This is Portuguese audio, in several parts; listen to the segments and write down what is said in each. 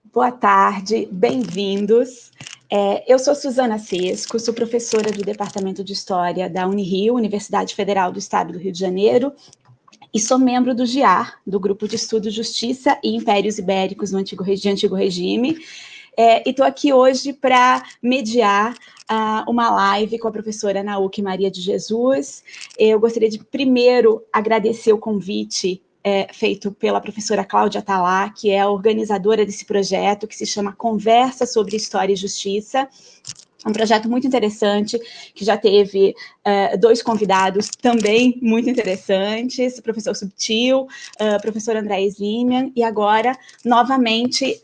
Boa tarde, bem-vindos. Eu sou Suzana Sesco, sou professora do Departamento de História da Unirio, Universidade Federal do Estado do Rio de Janeiro, e sou membro do GIAR, do Grupo de Estudos Justiça e Impérios Ibéricos no Antigo Regime, e estou aqui hoje para mediar uma live com a professora Nauque Maria de Jesus. Eu gostaria de primeiro agradecer o convite feito pela professora Cláudia Attalá, que é a organizadora desse projeto, que se chama Conversa sobre História e Justiça. Um projeto muito interessante, que já teve dois convidados também muito interessantes, o professor Subtil, o professor André Slimian, e agora, novamente,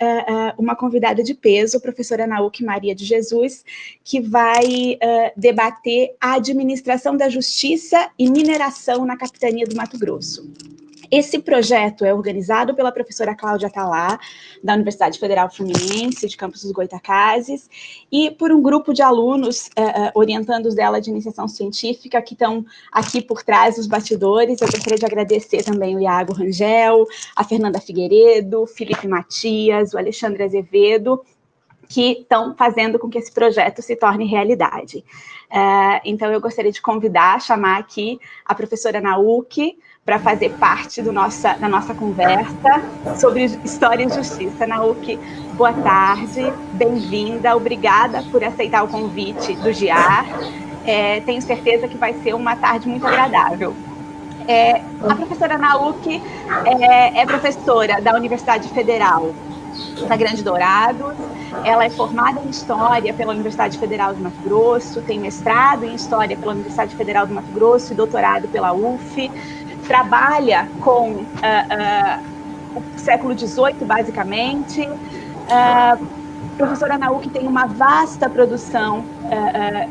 uma convidada de peso, a professora Nauque Maria de Jesus, que vai debater a administração da justiça e mineração na capitania do Mato Grosso. Esse projeto é organizado pela professora Cláudia Attalá, da Universidade Federal Fluminense, de Campos dos Goytacazes, e por um grupo de alunos orientandos dela de iniciação científica, que estão aqui por trás dos bastidores. Eu gostaria de agradecer também o Iago Rangel, a Fernanda Figueiredo, o Felipe Matias, o Alexandre Azevedo, que estão fazendo com que esse projeto se torne realidade. Então, eu gostaria de chamar aqui a professora Nauque, para fazer parte da nossa conversa sobre História e Justiça. Nauque, boa tarde, bem-vinda, obrigada por aceitar o convite do GIAR. Tenho certeza que vai ser uma tarde muito agradável. A professora Nauque é professora da Universidade Federal da Grande Dourados. Ela é formada em História pela Universidade Federal do Mato Grosso, tem mestrado em História pela Universidade Federal do Mato Grosso e doutorado pela UF. Trabalha com o século XVIII, basicamente. Professora Nauque tem uma vasta produção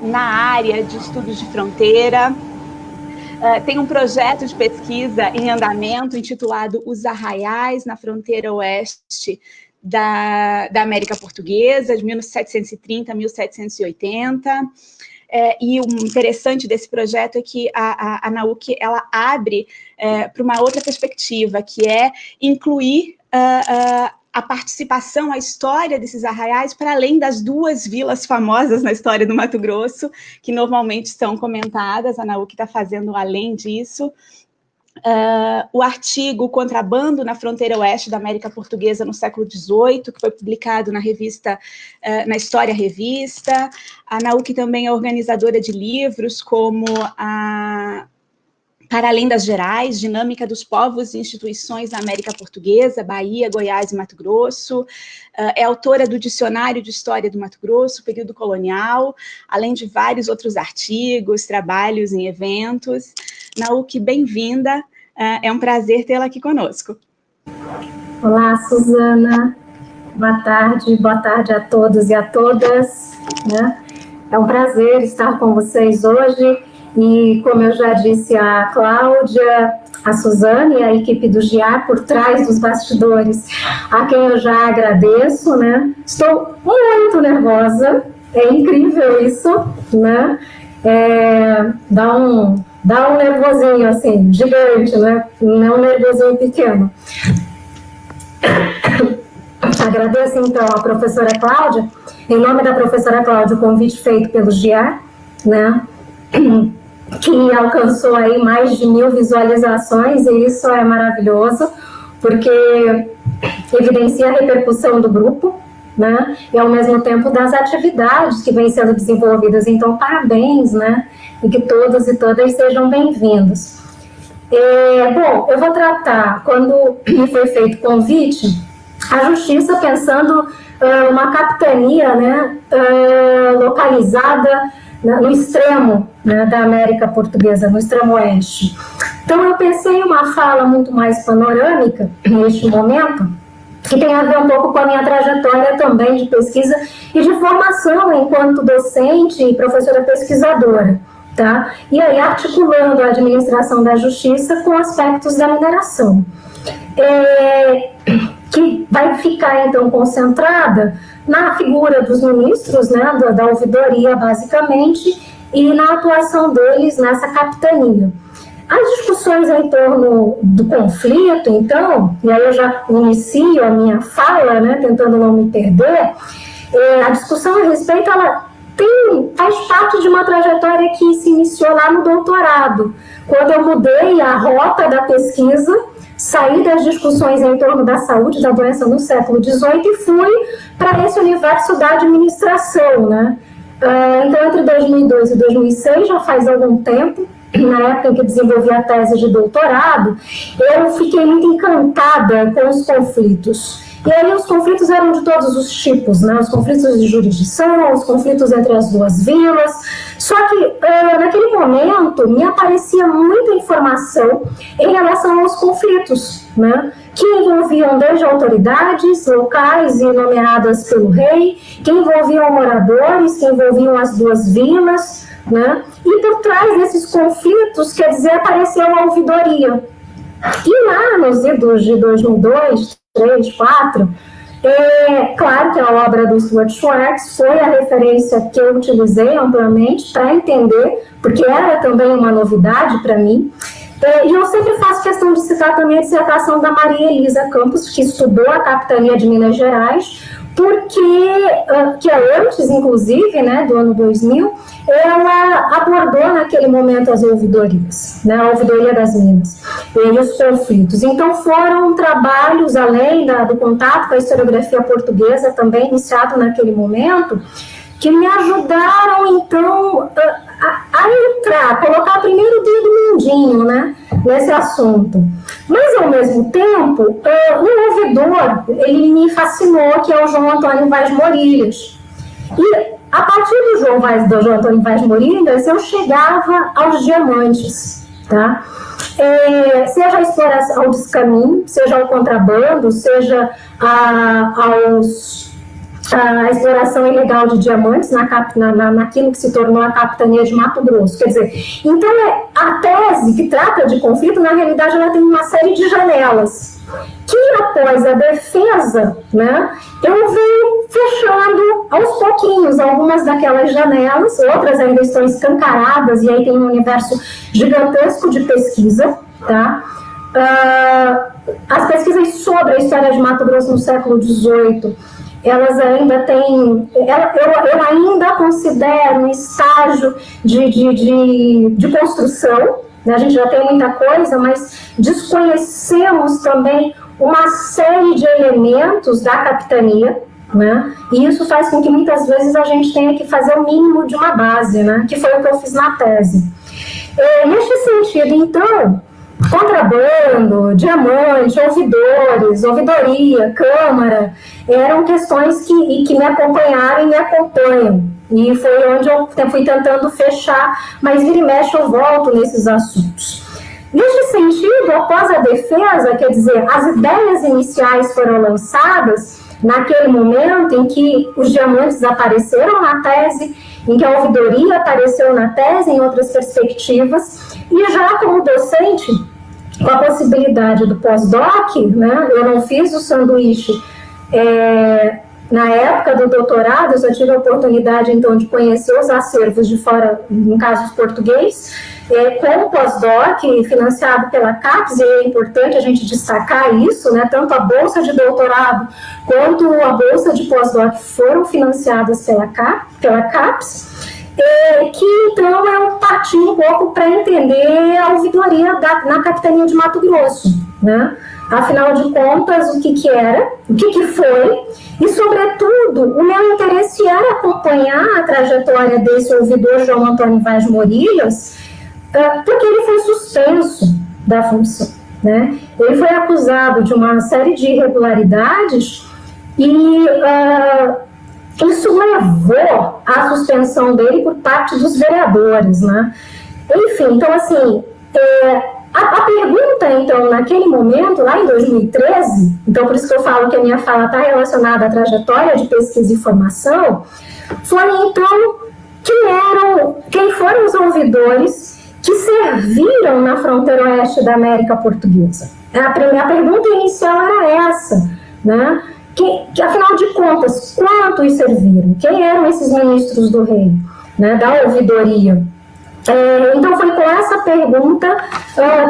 na área de estudos de fronteira. Tem um projeto de pesquisa em andamento intitulado Os Arraiais na Fronteira Oeste da América Portuguesa, de 1730 a 1780. E o interessante desse projeto é que a Nauque ela abre para uma outra perspectiva, que é incluir a participação, a história desses arraiais para além das duas vilas famosas na história do Mato Grosso, que normalmente são comentadas. A Nauque está fazendo além disso. O artigo Contrabando na Fronteira Oeste da América Portuguesa no século XVIII, que foi publicado na revista, na História Revista. A Nauque também é organizadora de livros como Para Além das Gerais, Dinâmica dos Povos e Instituições da América Portuguesa, Bahia, Goiás e Mato Grosso. É autora do Dicionário de História do Mato Grosso, Período Colonial, além de vários outros artigos, trabalhos em eventos. Nauque, bem-vinda. É um prazer tê-la aqui conosco. Olá, Suzana. Boa tarde a todos e a todas. É um prazer estar com vocês hoje. E, como eu já disse a Cláudia, a Suzana e a equipe do GIAR por trás dos bastidores, a quem eu já agradeço, Estou muito nervosa, é incrível isso, Dá um nervosinho, assim, gigante, não um nervosinho pequeno. Agradeço, então, à professora Cláudia, em nome da professora Cláudia, o convite feito pelo GIAR, que alcançou aí mais de 1000 visualizações, e isso é maravilhoso, porque evidencia a repercussão do grupo, e ao mesmo tempo das atividades que vêm sendo desenvolvidas. Então, parabéns, e que todos e todas sejam bem-vindos. Bom, eu vou tratar, quando me foi feito o convite, a justiça pensando uma capitania localizada no extremo da América Portuguesa, no extremo oeste. Então, eu pensei em uma fala muito mais panorâmica, neste momento, que tem a ver um pouco com a minha trajetória também de pesquisa e de formação enquanto docente e professora pesquisadora. Tá? E aí, articulando a administração da justiça com aspectos da mineração, que vai ficar, então, concentrada na figura dos ministros, da ouvidoria, basicamente, e na atuação deles nessa capitania. As discussões em torno do conflito, então, e aí eu já inicio a minha fala, né, tentando não me perder, a discussão a respeito, ela faz parte de uma trajetória que se iniciou lá no doutorado, quando eu mudei a rota da pesquisa, saí das discussões em torno da saúde da doença no século XVIII e fui para esse universo da administração, né? Então, entre 2002 e 2006, já faz algum tempo, na época em que desenvolvi a tese de doutorado, eu fiquei muito encantada com os conflitos. E aí os conflitos eram de todos os tipos, né? Os conflitos de jurisdição, os conflitos entre as duas vilas. Só que, naquele momento, me aparecia muita informação em relação aos conflitos, né? Que envolviam desde autoridades locais e nomeadas pelo rei, que envolviam moradores, que envolviam as duas vilas, né? E por trás desses conflitos, quer dizer, apareceu a ouvidoria. E lá nos idos de 2002, 3, 4, claro que a obra do Stuart Schwartz foi a referência que eu utilizei amplamente para entender, porque era também uma novidade para mim. E eu sempre faço questão de citar também a dissertação da Maria Elisa Campos, que estudou a capitania de Minas Gerais, porque, que antes, inclusive, né, do ano 2000, ela abordou naquele momento as ouvidorias, né, a ouvidoria das Minas, e os conflitos. Então, foram trabalhos, além do contato com a historiografia portuguesa, também iniciado naquele momento, que me ajudaram, então, a entrar, colocar primeiro o dedo mindinho, né, nesse assunto. Mas, ao mesmo tempo, um ouvidor, ele me fascinou, que é o João Antônio Vaz Morilhas. E, a partir do João Antônio Vaz Morilhas, eu chegava aos diamantes, tá? Seja a exploração ao descaminho, seja ao contrabando, seja a exploração ilegal de diamantes naquilo que se tornou a capitania de Mato Grosso. Quer dizer, então a tese que trata de conflito, na realidade, ela tem uma série de janelas, que após a defesa, né, eu venho fechando aos pouquinhos algumas daquelas janelas, outras ainda estão escancaradas, e aí tem um universo gigantesco de pesquisa, tá? As pesquisas sobre a história de Mato Grosso no século XVIII, elas ainda têm, eu ainda considero um estágio de construção, né? A gente já tem muita coisa, mas desconhecemos também uma série de elementos da capitania, né? E isso faz com que muitas vezes a gente tenha que fazer o mínimo de uma base, né? Que foi o que eu fiz na tese. Neste sentido, então, contrabando, diamante, ouvidores, ouvidoria, câmara, eram questões que me acompanharam e me acompanham. E foi onde eu fui tentando fechar, mas vira e mexe eu volto nesses assuntos. Neste sentido, após a defesa, quer dizer, as ideias iniciais foram lançadas naquele momento em que os diamantes apareceram na tese, em que a ouvidoria apareceu na tese, em outras perspectivas, e já como docente, com a possibilidade do pós-doc, né, eu não fiz o sanduíche na época do doutorado, eu só tive a oportunidade, então, de conhecer os acervos de fora, no caso, português, com o pós-doc financiado pela CAPES, e é importante a gente destacar isso, né, tanto a bolsa de doutorado quanto a bolsa de pós-doc foram financiadas pela CAPES, que então eu parti um pouco para entender a ouvidoria na capitania de Mato Grosso, né? Afinal de contas, o que era, o que foi, e sobretudo o meu interesse era acompanhar a trajetória desse ouvidor João Antônio Vaz Morilhas, porque ele foi suspenso da função, né? Ele foi acusado de uma série de irregularidades e isso levou à suspensão dele por parte dos vereadores, né? Enfim, então, assim, a pergunta, então, naquele momento, lá em 2013, então, por isso que eu falo que a minha fala está relacionada à trajetória de pesquisa e formação, foi, então, quem foram os ouvidores que serviram na fronteira oeste da América Portuguesa? A pergunta inicial era essa, né? Que, afinal de contas, quantos serviram? Quem eram esses ministros do rei, né, da ouvidoria? Então, foi com essa pergunta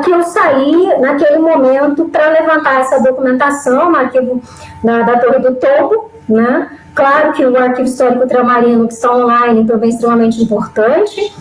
que eu saí naquele momento para levantar essa documentação no arquivo da Torre do Tombo, né? Claro que o arquivo histórico ultramarino que está online também é extremamente importante,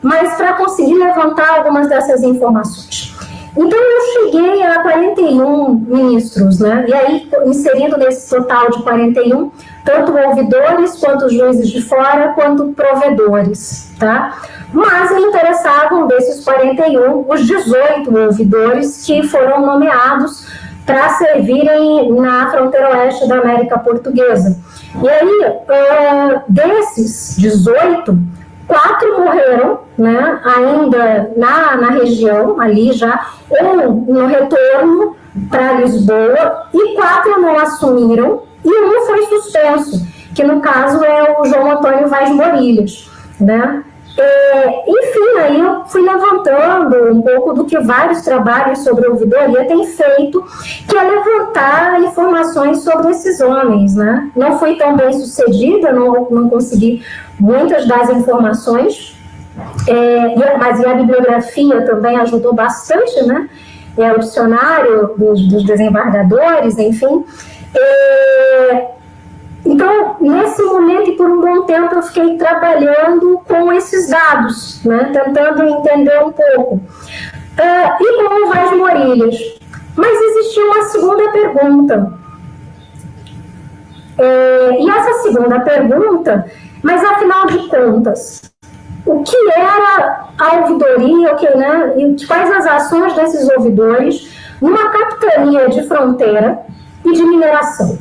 mas para conseguir levantar algumas dessas informações. Então, eu cheguei a 41 ministros, né? E aí, inserindo nesse total de 41, tanto ouvidores, quanto juízes de fora, quanto provedores, tá? Mas me interessavam, desses 41, os 18 ouvidores que foram nomeados para servirem na fronteira oeste da América Portuguesa. E aí, desses 18, 4 morreram, né, ainda na região, ali já, ou no retorno para Lisboa, e 4 não assumiram, e um foi suspenso, que no caso é o João Antônio Vaz Morilhas, né. Enfim, aí eu fui levantando um pouco do que vários trabalhos sobre ouvidoria têm feito, que é levantar informações sobre esses homens, né? Não fui tão bem sucedida, não consegui muitas das informações, mas a bibliografia também ajudou bastante, né? O dicionário dos desembargadores, enfim. Então, nesse momento e por um bom tempo, eu fiquei trabalhando com esses dados, né, tentando entender um pouco. E com o Vaz Morilhas. Mas existia uma segunda pergunta. E essa segunda pergunta, mas afinal de contas, o que era a ouvidoria, né, e quais as ações desses ouvidores numa capitania de fronteira e de mineração?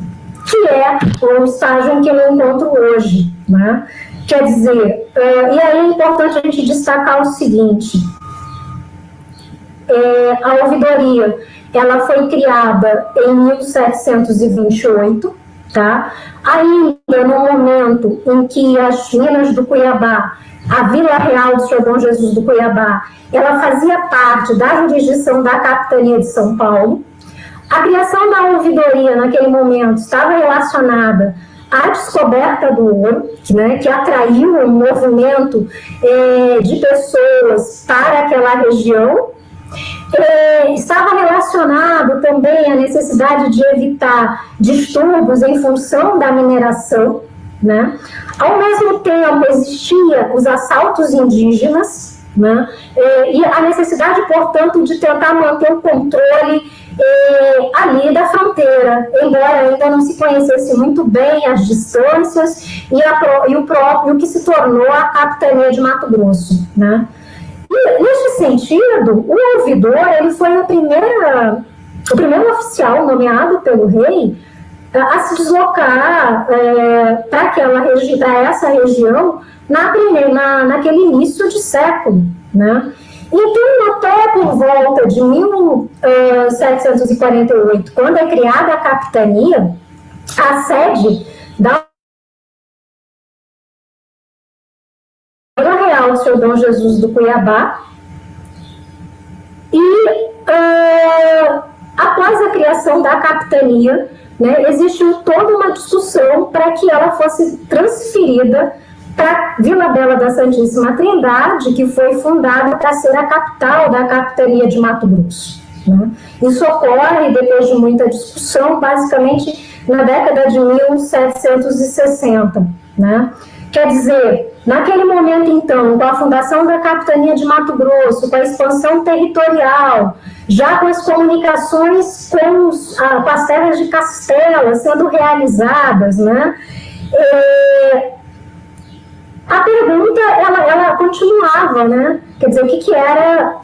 Que é o estágio em que eu me encontro hoje, né? Quer dizer, e aí é importante a gente destacar o seguinte, a ouvidoria, ela foi criada em 1728, tá? Ainda no momento em que as Minas do Cuiabá, a Vila Real do Senhor Bom Jesus do Cuiabá, ela fazia parte da jurisdição da capitania de São Paulo. A criação da ouvidoria, naquele momento, estava relacionada à descoberta do ouro, né, que atraiu um movimento de pessoas para aquela região. Estava relacionado também à necessidade de evitar distúrbios em função da mineração, né? Ao mesmo tempo, existiam os assaltos indígenas, né? E a necessidade, portanto, de tentar manter o controle ali da fronteira, embora ainda não se conhecesse muito bem as distâncias e o próprio que se tornou a capitania de Mato Grosso, né? E, neste sentido, o ouvidor, ele foi o primeiro oficial nomeado pelo rei a se deslocar para essa região naquele início de século, né? Então, até por volta de 1748, quando é criada a capitania, a sede da Vila Real do Senhor Bom Jesus do Cuiabá, e após a criação da capitania, né, existiu toda uma discussão para que ela fosse transferida para Vila Bela da Santíssima Trindade, que foi fundada para ser a capital da capitania de Mato Grosso, né? Isso ocorre, depois de muita discussão, basicamente na década de 1760, né? Quer dizer, naquele momento, então, com a fundação da capitania de Mato Grosso, com a expansão territorial, já com as comunicações com as terras de Castela sendo realizadas, né? A pergunta, ela continuava, né? Quer dizer, o que era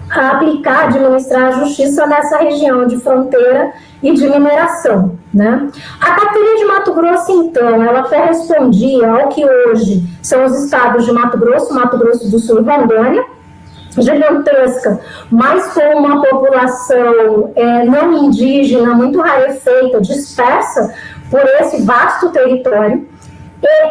aplicar, administrar a justiça nessa região de fronteira e de mineração, né? A capitania de Mato Grosso, então, ela correspondia ao que hoje são os estados de Mato Grosso do Sul e Rondônia, gigantesca, mas com uma população não indígena, muito rarefeita, dispersa por esse vasto território,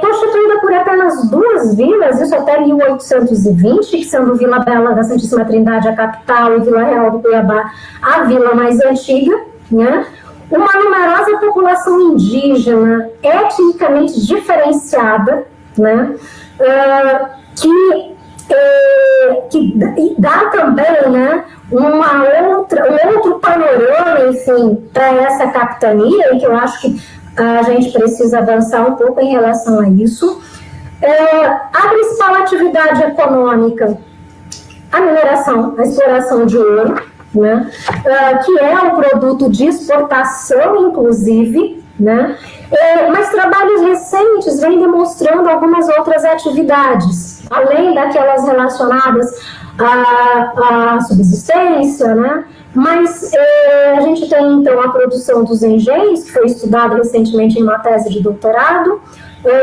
constituída por apenas 2 vilas, isso até 1820, que sendo Vila Bela da Santíssima Trindade a capital e Vila Real do Cuiabá a vila mais antiga, né? Uma numerosa população indígena, etnicamente diferenciada, né? Que que dá também, né, um outro panorama, enfim, para essa capitania, e que eu acho que a gente precisa avançar um pouco em relação a isso. A principal atividade econômica, a mineração, a exploração de ouro, né, que é um produto de exportação, inclusive, né, mas trabalhos recentes vêm demonstrando algumas outras atividades, além daquelas relacionadas à subsistência, né, mas a gente tem, então, a produção dos engenhos, que foi estudado recentemente em uma tese de doutorado,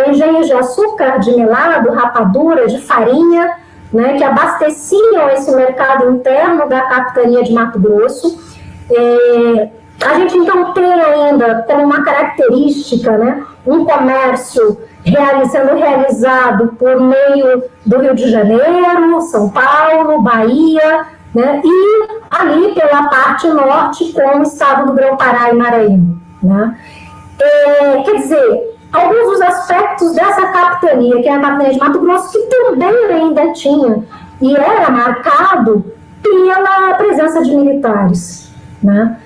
engenhos de açúcar, de melado, rapadura, de farinha, né, que abasteciam esse mercado interno da capitania de Mato Grosso. A gente, então, tem ainda como uma característica, né, um comércio sendo realizado por meio do Rio de Janeiro, São Paulo, Bahia, né, e ali pela parte norte com o estado do Grão-Pará e Maranhão, né. Quer dizer, alguns dos aspectos dessa capitania, que é a capitania de Mato Grosso, que também ainda tinha e era marcado pela presença de militares, né.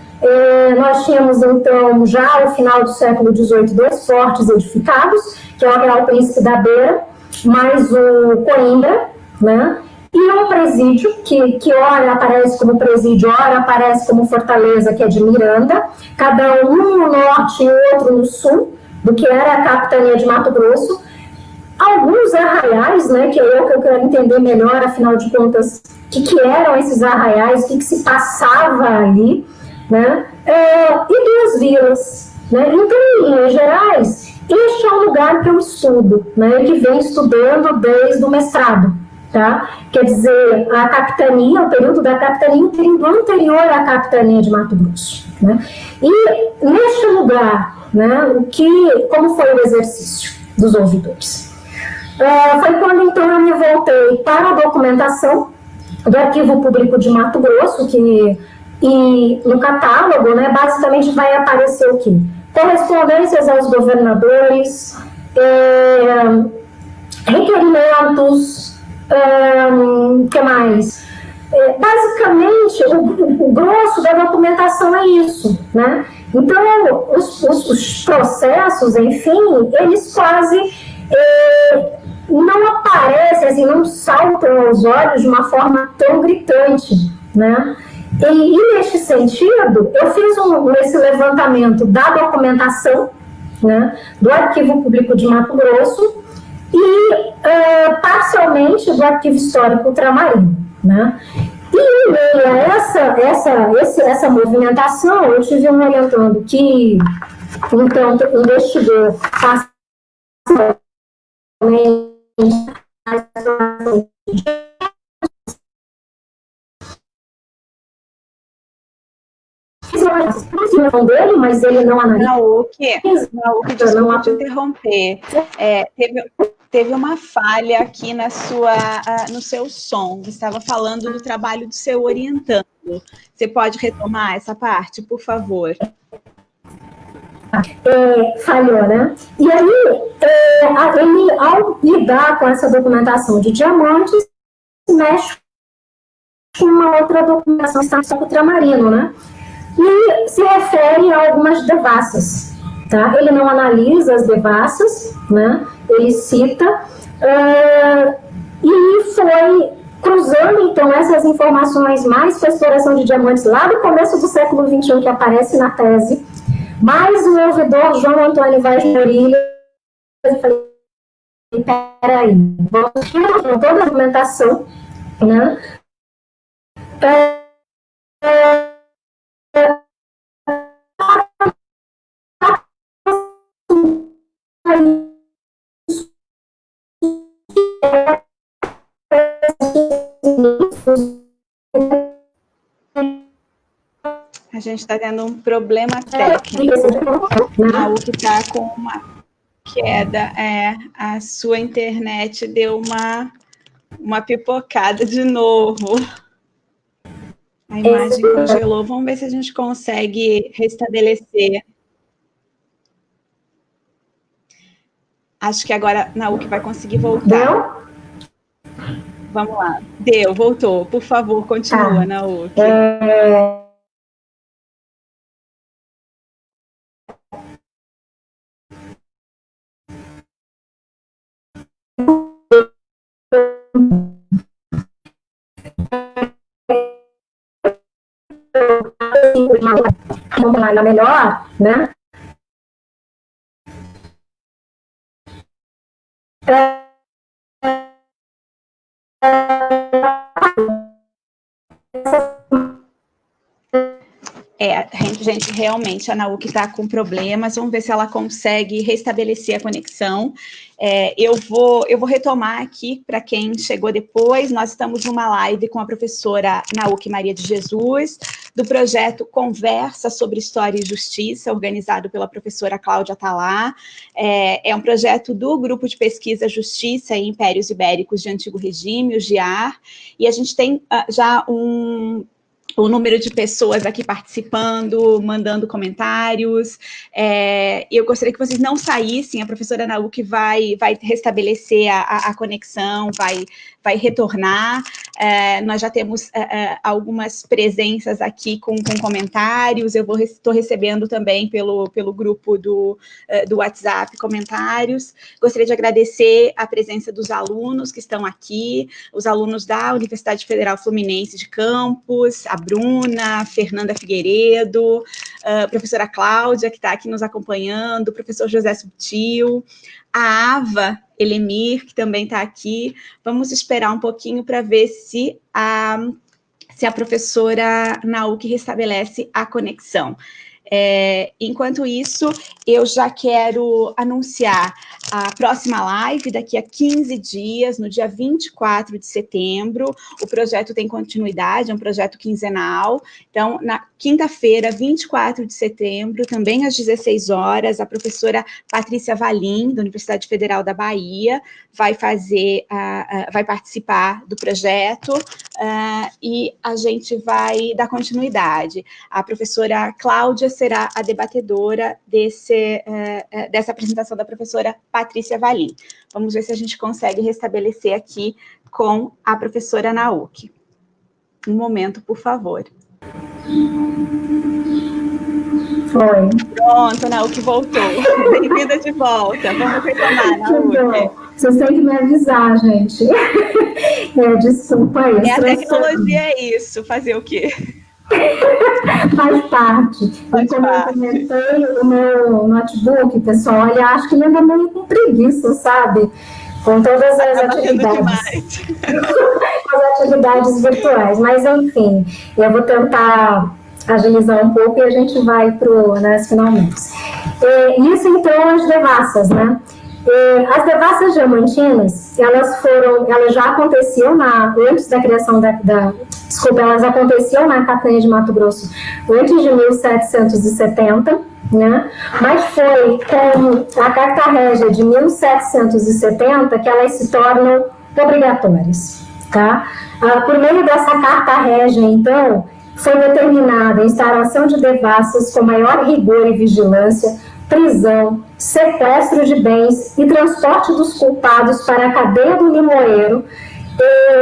Nós tínhamos, então, já ao final do século XVIII, 2 fortes edificados, que é o Real Príncipe da Beira, mais o Coimbra, né, e um presídio, que ora aparece como presídio, ora aparece como fortaleza, que é de Miranda, cada um no norte e outro no sul, do que era a capitania de Mato Grosso. Alguns arraiais, né, que é o que eu quero entender melhor, afinal de contas, o que eram esses arraiais, o que se passava ali, né, e 2 vilas, né. Então, em Minas Gerais, este é um lugar que eu estudo, né, que venho estudando desde o mestrado, tá? Quer dizer, a capitania, o período da capitania, o período anterior à capitania de Mato Grosso, né. E neste lugar, né, como foi o exercício dos ouvidores? Foi quando, então, eu me voltei para a documentação do Arquivo Público de Mato Grosso, e no catálogo, né, basicamente vai aparecer o quê? Correspondências aos governadores, requerimentos, que mais? Basicamente, o grosso da documentação é isso, né? Então, os processos, enfim, eles quase não aparecem, assim, não saltam aos olhos de uma forma tão gritante, né? E neste sentido, eu fiz esse levantamento da documentação, né, do Arquivo Público de Mato Grosso e parcialmente do Arquivo Histórico Ultramarino, né? E em meio a essa movimentação, eu tive um orientando que, então, investigou dele, mas ele não analisa. Nauk, desculpa te interromper. Teve uma falha aqui no seu som. Você estava falando do trabalho do seu orientando. Você pode retomar essa parte, por favor? Falhou, né? E aí, ele, ao lidar com essa documentação de diamantes, mexe com uma outra documentação que está no ultramarino, né? E se refere a algumas devassas, tá? Ele não analisa as devassas, né? Ele cita, e foi cruzando, então, essas informações mais com a exploração de diamantes lá do começo do século XXI, que aparece na tese, mais o ouvidor João Antônio Vaz de Orelha. Eu falei, peraí, vamos tirar toda a documentação, né? A gente está tendo um problema técnico. A UC está com uma queda. A sua internet deu uma pipocada de novo. A imagem congelou. Vamos ver se a gente consegue restabelecer. Acho que agora a UC vai conseguir voltar. Vamos lá. Deu, voltou. Por favor, continua, Nauk. Uma melhor, né? Gente, realmente a Nauk está com problemas, vamos ver se ela consegue restabelecer a conexão. Eu vou retomar aqui para quem chegou depois. Nós estamos numa live com a professora Nauk Maria de Jesus, do projeto Conversa sobre História e Justiça, organizado pela professora Cláudia Attalá. É um projeto do Grupo de Pesquisa Justiça e Impérios Ibéricos de Antigo Regime, o GIAR, e a gente tem já o número de pessoas aqui participando, mandando comentários. Eu gostaria que vocês não saíssem, a professora Nauk vai restabelecer a conexão, vai retornar. Nós já temos algumas presenças aqui com comentários, eu estou recebendo também pelo grupo do WhatsApp comentários. Gostaria de agradecer a presença dos alunos que estão aqui, os alunos da Universidade Federal Fluminense de Campos, a Bruna, Fernanda Figueiredo, a professora Cláudia, que está aqui nos acompanhando, o professor José Subtil, a Ava Elemir, que também está aqui. Vamos esperar um pouquinho para ver se a professora Nauk restabelece a conexão. Enquanto isso, eu já quero anunciar a próxima live daqui a 15 dias, no dia 24 de setembro. O projeto tem continuidade, é um projeto quinzenal. Então, na quinta-feira, 24 de setembro, também às 16 horas, a professora Patrícia Valim, da Universidade Federal da Bahia, vai participar do projeto e a gente vai dar continuidade. A professora Cláudia será a debatedora dessa apresentação da professora Patrícia Valim. Vamos ver se a gente consegue restabelecer aqui com a professora Nauk. Um momento, por favor. Foi. Pronto, Nauk voltou. Bem-vinda de volta. Vamos retomar, Nauk. Vocês têm que me avisar, gente. Desculpa isso. A tecnologia é isso, fazer o quê? Faz parte. E como eu comentei, o meu notebook, pessoal, ele acho que ele anda meio com preguiça, sabe? Com todas as atividades. As atividades virtuais. Mas, enfim, eu vou tentar agilizar um pouco e a gente vai para as finalmente. Isso, então, as devassas, né? As devassas diamantinas, elas já aconteciam antes da criação elas aconteciam na Catanha de Mato Grosso antes de 1770, né? Mas foi com a Carta Régia de 1770 que elas se tornam obrigatórias, tá? Por meio dessa Carta Régia, então, foi determinada a instalação de devassas com maior rigor e vigilância, prisão, sequestro de bens e transporte dos culpados para a cadeia do limoeiro.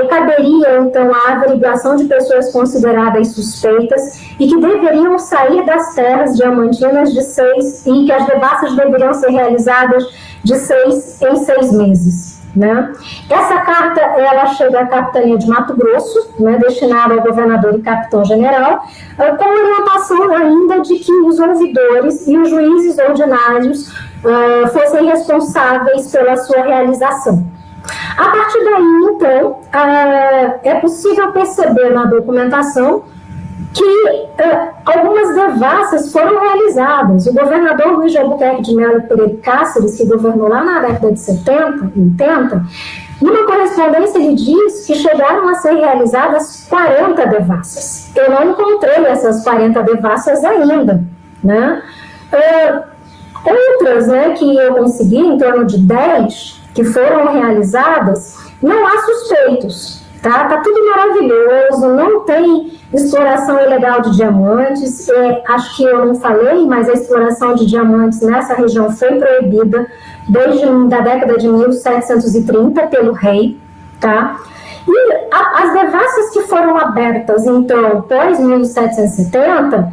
Caberia, então, a averiguação de pessoas consideradas suspeitas e que deveriam sair das terras diamantinas e que as devassas deveriam ser realizadas de 6 em 6 meses. Né? Essa carta, ela chega à capitania de Mato Grosso, né, destinada ao governador e capitão-general, com orientação ainda de que os ouvidores e os juízes ordinários fossem responsáveis pela sua realização. A partir daí, então, é possível perceber na documentação que algumas devassas foram realizadas. O governador Luiz de Albuquerque de Melo Pereira Cáceres, que governou lá na década de 70, 80, numa correspondência ele diz que chegaram a ser realizadas 40 devassas. Eu não encontrei essas 40 devassas ainda, né? Outras, né, que eu consegui, em torno de 10, que foram realizadas, não há suspeitos, tá? Tá tudo maravilhoso, não tem exploração ilegal de diamantes, acho que eu não falei, mas a exploração de diamantes nessa região foi proibida desde a década de 1730 pelo rei, tá? E as devassas que foram abertas, então, pós 1770,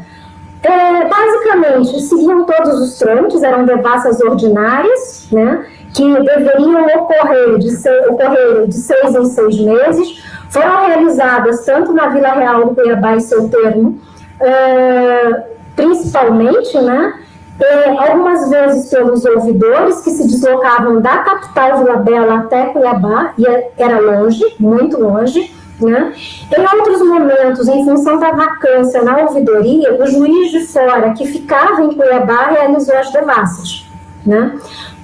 basicamente seguiam todos os trâmites, eram devassas ordinárias, né, que deveriam ocorrer de 6 em 6 meses, foram realizadas tanto na Vila Real do Cuiabá e seu termo, principalmente, né, algumas vezes pelos ouvidores que se deslocavam da capital Vila Bela até Cuiabá, e era longe, muito longe, né? Em outros momentos, em função da vacância na ouvidoria, o juiz de fora que ficava em Cuiabá realizou as devassas, né?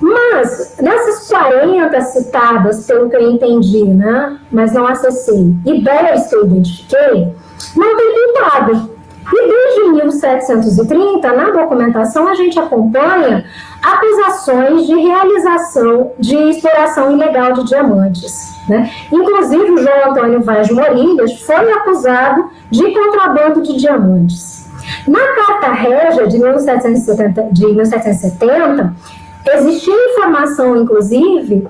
Mas, nessas 40 citadas, pelo que eu entendi, né, mas não acessei, e 10 que eu identifiquei, não tem pintado. E desde 1730, na documentação, a gente acompanha acusações de realização de exploração ilegal de diamantes, né? Inclusive, o João Antônio Vaz Morilhas foi acusado de contrabando de diamantes. Na Carta Régia de 1770, existia informação, inclusive,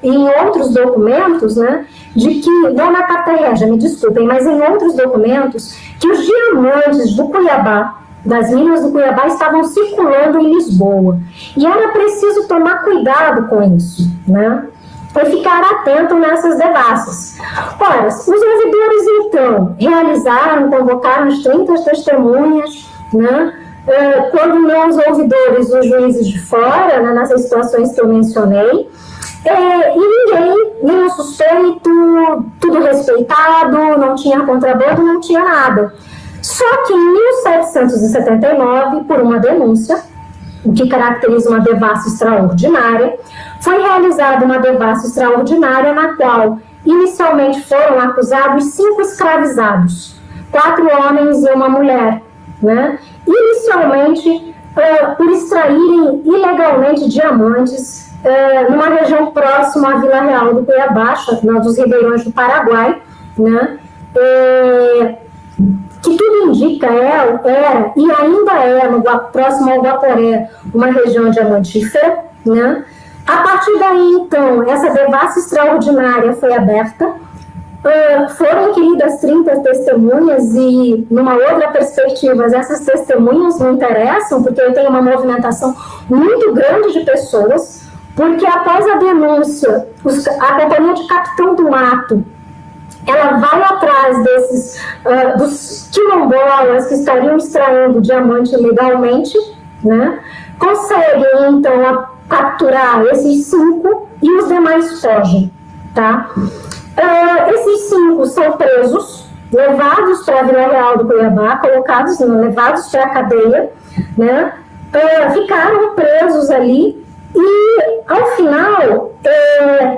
em outros documentos, né, de que, não na Carta Régia, me desculpem, mas em outros documentos, que os diamantes do Cuiabá, das minas do Cuiabá, estavam circulando em Lisboa. E era preciso tomar cuidado com isso, né, e ficar atento nessas devassas. Ora, os ouvidores, então, convocaram as 30 testemunhas, né, quando não os ouvidores, os juízes de fora, né, nessas situações que eu mencionei, e ninguém, nenhum suspeito, tudo respeitado, não tinha contrabando, não tinha nada. Só que em 1779, por uma denúncia, o que caracteriza uma devassa extraordinária, foi realizada uma devassa extraordinária na qual inicialmente foram acusados 5 escravizados, 4 homens e uma mulher, né? Inicialmente por extraírem ilegalmente diamantes numa região próxima à Vila Real do Cuiabá, dos Ribeirões do Paraguai, né? Que tudo indica era e ainda é, próximo ao Guaporé, uma região diamantífera, né? A partir daí, então, essa devassa extraordinária foi aberta, foram inquiridas 30 testemunhas e, numa outra perspectiva, essas testemunhas me interessam, porque eu tenho uma movimentação muito grande de pessoas, porque após a denúncia, a Companhia de Capitão do Mato, ela vai atrás dos quilombolas que estariam extraindo diamante ilegalmente, né? Conseguem, então, capturar esses 5 e os demais fogem, tá? Esses 5 são presos, levados para a Vila Real do Cuiabá, levados para a cadeia, né? Ficaram presos ali e, ao final,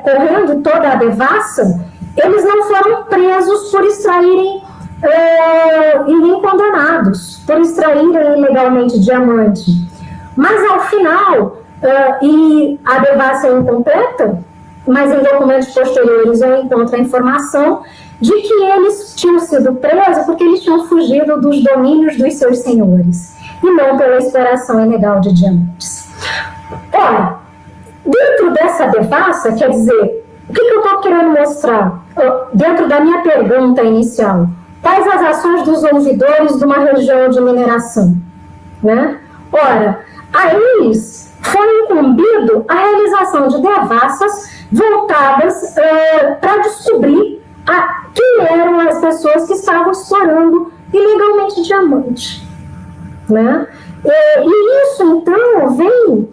correndo toda a devassa, eles não foram presos por extraírem e nem condenados por extraírem ilegalmente diamante. Mas, ao final, e a devassa é incompleta, mas em documentos posteriores eu encontro a informação de que eles tinham sido presos porque eles tinham fugido dos domínios dos seus senhores, e não pela exploração ilegal de diamantes. Ora, dentro dessa devassa, quer dizer, o que eu estou querendo mostrar? Dentro da minha pergunta inicial, quais as ações dos ouvidores de uma região de mineração, né? Ora, a eles foi incumbido a realização de devassas voltadas para descobrir quem eram as pessoas que estavam explorando ilegalmente diamante, né? E isso, então, vem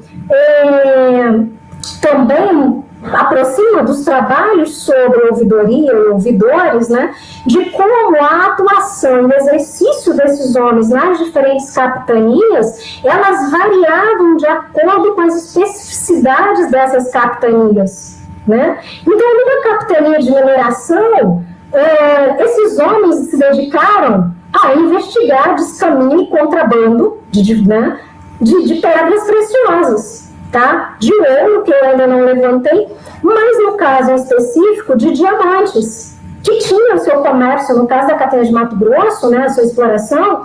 também aproxima dos trabalhos sobre ouvidoria e ouvidores, né, de como a atuação e o exercício desses homens nas diferentes capitanias, elas variavam de acordo com as especificidades dessas capitanias, né? Então, numa capitania de mineração, esses homens se dedicaram a investigar descaminho e contrabando de pedras preciosas, tá? De ouro, que eu ainda não levantei, mas no caso específico de diamantes, que tinha o seu comércio, no caso da Catanha de Mato Grosso, né, a sua exploração,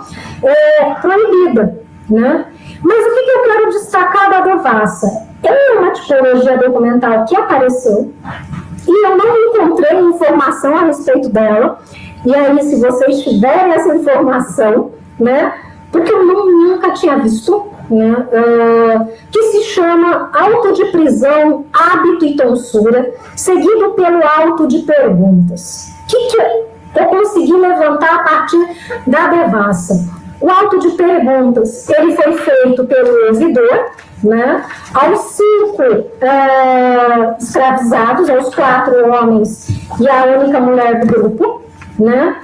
proibida, né? Mas o que eu quero destacar da devassa? É uma tipologia documental que apareceu, e eu não encontrei informação a respeito dela. E aí, se vocês tiverem essa informação, né, porque eu nunca tinha visto, né, que se chama auto de prisão, hábito e tonsura, seguido pelo auto de perguntas. O que eu consegui levantar a partir da devassa? O auto de perguntas, ele foi feito pelo ouvidor, né, aos 5 escravizados, aos 4 homens e a única mulher do grupo, né.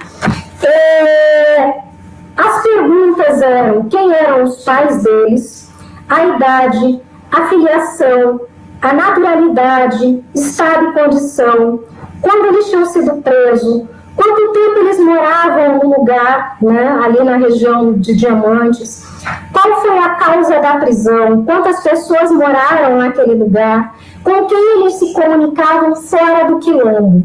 As perguntas eram: quem eram os pais deles, a idade, a filiação, a naturalidade, estado e condição, quando eles tinham sido presos, quanto tempo eles moravam no lugar, né, ali na região de Diamantes, qual foi a causa da prisão, quantas pessoas moraram naquele lugar, com quem eles se comunicavam fora do quilombo.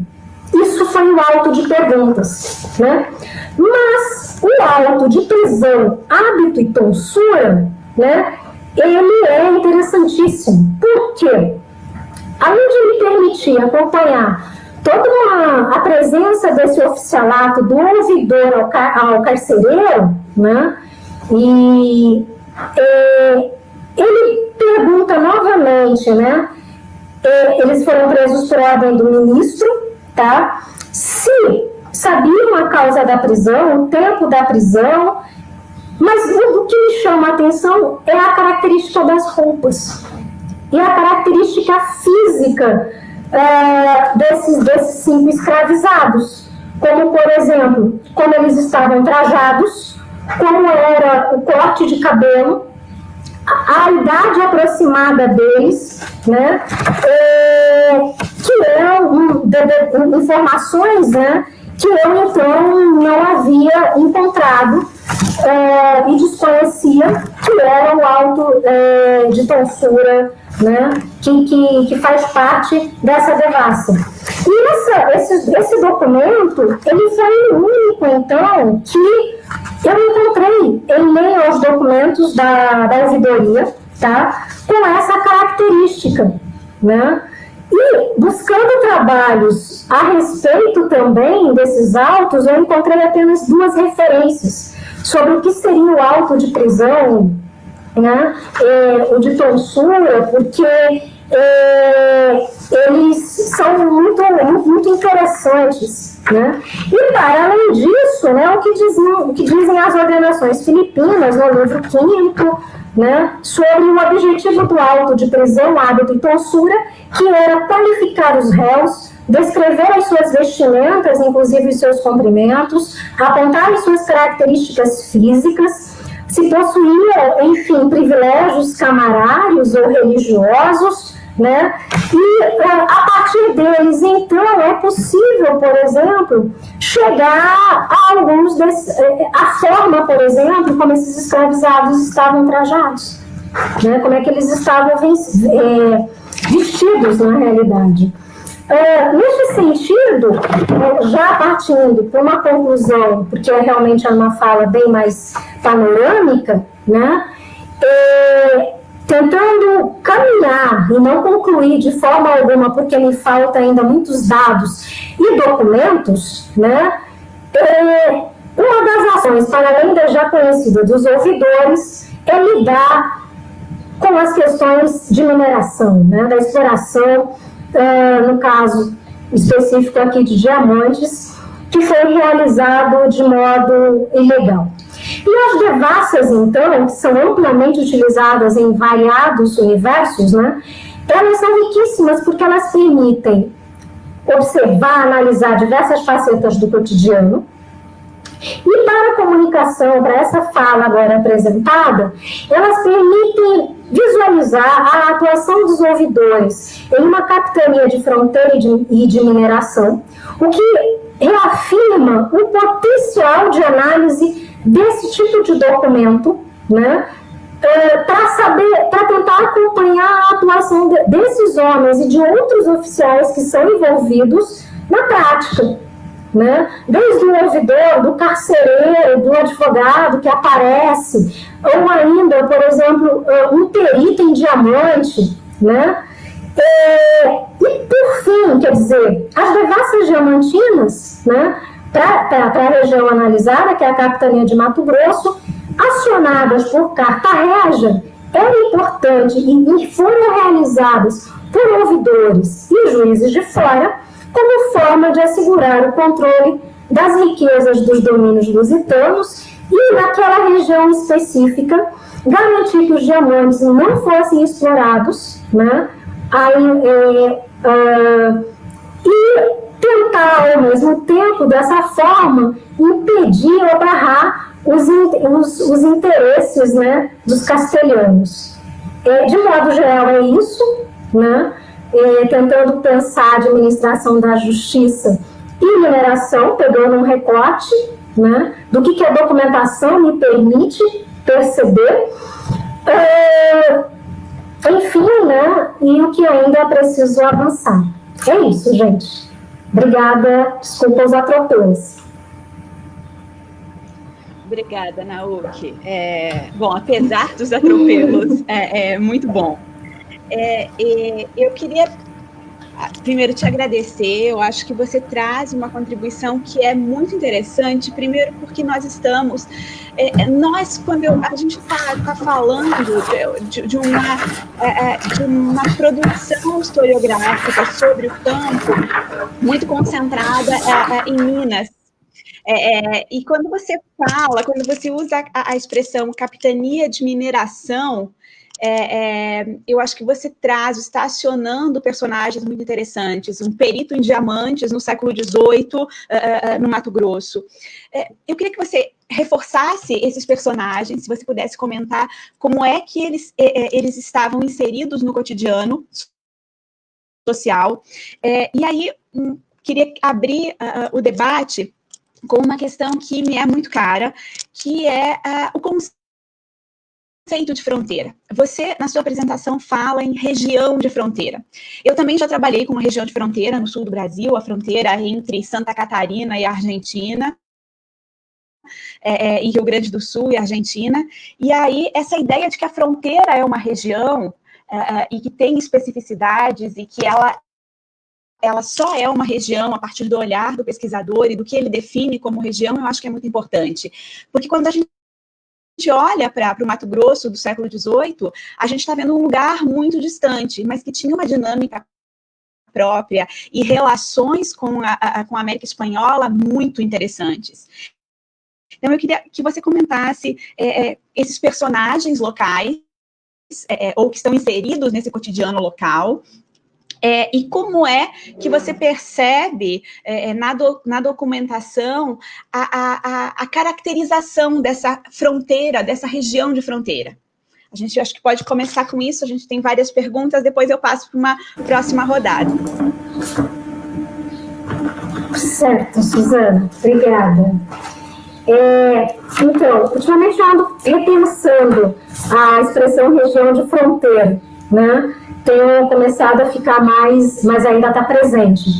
Isso foi o auto de perguntas, né? Mas o auto de prisão, hábito e tonsura, né, ele é interessantíssimo. Por quê? Além de ele permitir acompanhar toda a presença desse oficialato do ouvidor ao carcereiro, né, e ele pergunta novamente, né, eles foram presos por ordem do ministro, tá? Se sabiam a causa da prisão, o tempo da prisão, mas o que me chama a atenção é a característica das roupas e a característica física desses 5 escravizados, como, por exemplo, como eles estavam trajados, como era o corte de cabelo, a idade aproximada deles, né, que eram informações, né, que eu, então, não havia encontrado e desconhecia, que era o auto de tonsura, né, que faz parte dessa devassa. E esse documento, ele foi o único, então, que eu encontrei em meio aos documentos da ouvidoria, tá, com essa característica, né? E buscando trabalhos a respeito também desses autos, eu encontrei apenas 2 referências sobre o que seria o auto de prisão, né, o de tonsura, porque eles são muito interessantes, né? E para além disso, né, o que dizem as ordenações filipinas no livro 5º, né, sobre o objetivo do auto de prisão, hábito e tonsura, que era qualificar os réus, descrever as suas vestimentas, inclusive os seus comprimentos, apontar as suas características físicas, se possuía, enfim, privilégios camarários ou religiosos, né? E a partir deles, então, é possível, por exemplo, chegar a alguns a forma, por exemplo, como esses escravizados estavam trajados, né? Como é que eles estavam vestidos na realidade. Nesse sentido, já partindo para uma conclusão, porque realmente é uma fala bem mais panorâmica, né? Tentando caminhar e não concluir de forma alguma, porque me falta ainda muitos dados e documentos, né? Uma das ações, para além da já conhecida dos ouvidores, é lidar com as questões de mineração, né? Da exploração, no caso específico aqui de Diamantes, que foi realizado de modo ilegal. E as devassas, então, que são amplamente utilizadas em variados universos, né, elas são riquíssimas porque elas permitem observar, analisar diversas facetas do cotidiano. E para a comunicação, para essa fala agora apresentada, elas permitem visualizar a atuação dos ouvidores em uma capitania de fronteira e de mineração, o que reafirma o potencial de análise desse tipo de documento, né, para tentar acompanhar a atuação desses homens e de outros oficiais que são envolvidos na prática, né? Desde o ouvidor, do carcereiro, do advogado que aparece, ou ainda, por exemplo, um perito em diamante, né? E, por fim, quer dizer, as devastas geomantinas, né, para a região analisada, que é a capitania de Mato Grosso, acionadas por carta régia, era importante e foram realizadas por ouvidores e juízes de fora, como forma de assegurar o controle das riquezas dos domínios lusitanos e, naquela região específica, garantir que os diamantes não fossem explorados, né? E tentar, ao mesmo tempo, dessa forma, impedir ou barrar os interesses, né, dos castelhanos. De modo geral, é isso, né? Tentando pensar a administração da justiça e mineração, pegando um recorte, né, do que a documentação me permite perceber. Enfim, né, e o que ainda é preciso avançar. É isso, gente. Obrigada, desculpa os atropelos. Obrigada, Nauk. Bom, apesar dos atropelos, é muito bom. Eu queria, primeiro, te agradecer. Eu acho que você traz uma contribuição que é muito interessante, primeiro porque nós estamos... quando a gente está falando de uma produção historiográfica sobre o campo, muito concentrada em Minas. E quando você usa a expressão capitania de mineração, eu acho que você está acionando personagens muito interessantes, um perito em diamantes no século XVIII, no Mato Grosso. Eu queria que você reforçasse esses personagens, se você pudesse comentar como é que eles estavam inseridos no cotidiano social. E aí, queria abrir o debate com uma questão que me é muito cara, que é o conceito de fronteira. Você, na sua apresentação, fala em região de fronteira. Eu também já trabalhei com uma região de fronteira no sul do Brasil, a fronteira entre Santa Catarina e Argentina, e Rio Grande do Sul e Argentina. E aí, essa ideia de que a fronteira é uma região e que tem especificidades e que ela só é uma região a partir do olhar do pesquisador e do que ele define como região, eu acho que é muito importante. Porque quando a gente olha para o Mato Grosso do século XVIII, a gente está vendo um lugar muito distante, mas que tinha uma dinâmica própria e relações com a América Espanhola muito interessantes. Então, eu queria que você comentasse esses personagens locais, ou que estão inseridos nesse cotidiano local, e como é que você percebe na documentação a caracterização dessa fronteira, dessa região de fronteira? A gente acho que pode começar com isso, a gente tem várias perguntas, depois eu passo para uma próxima rodada. Certo, Suzana, obrigada. Então, ultimamente eu ando repensando a expressão região de fronteira, né? Tenho começado a ficar mais, mas ainda está presente.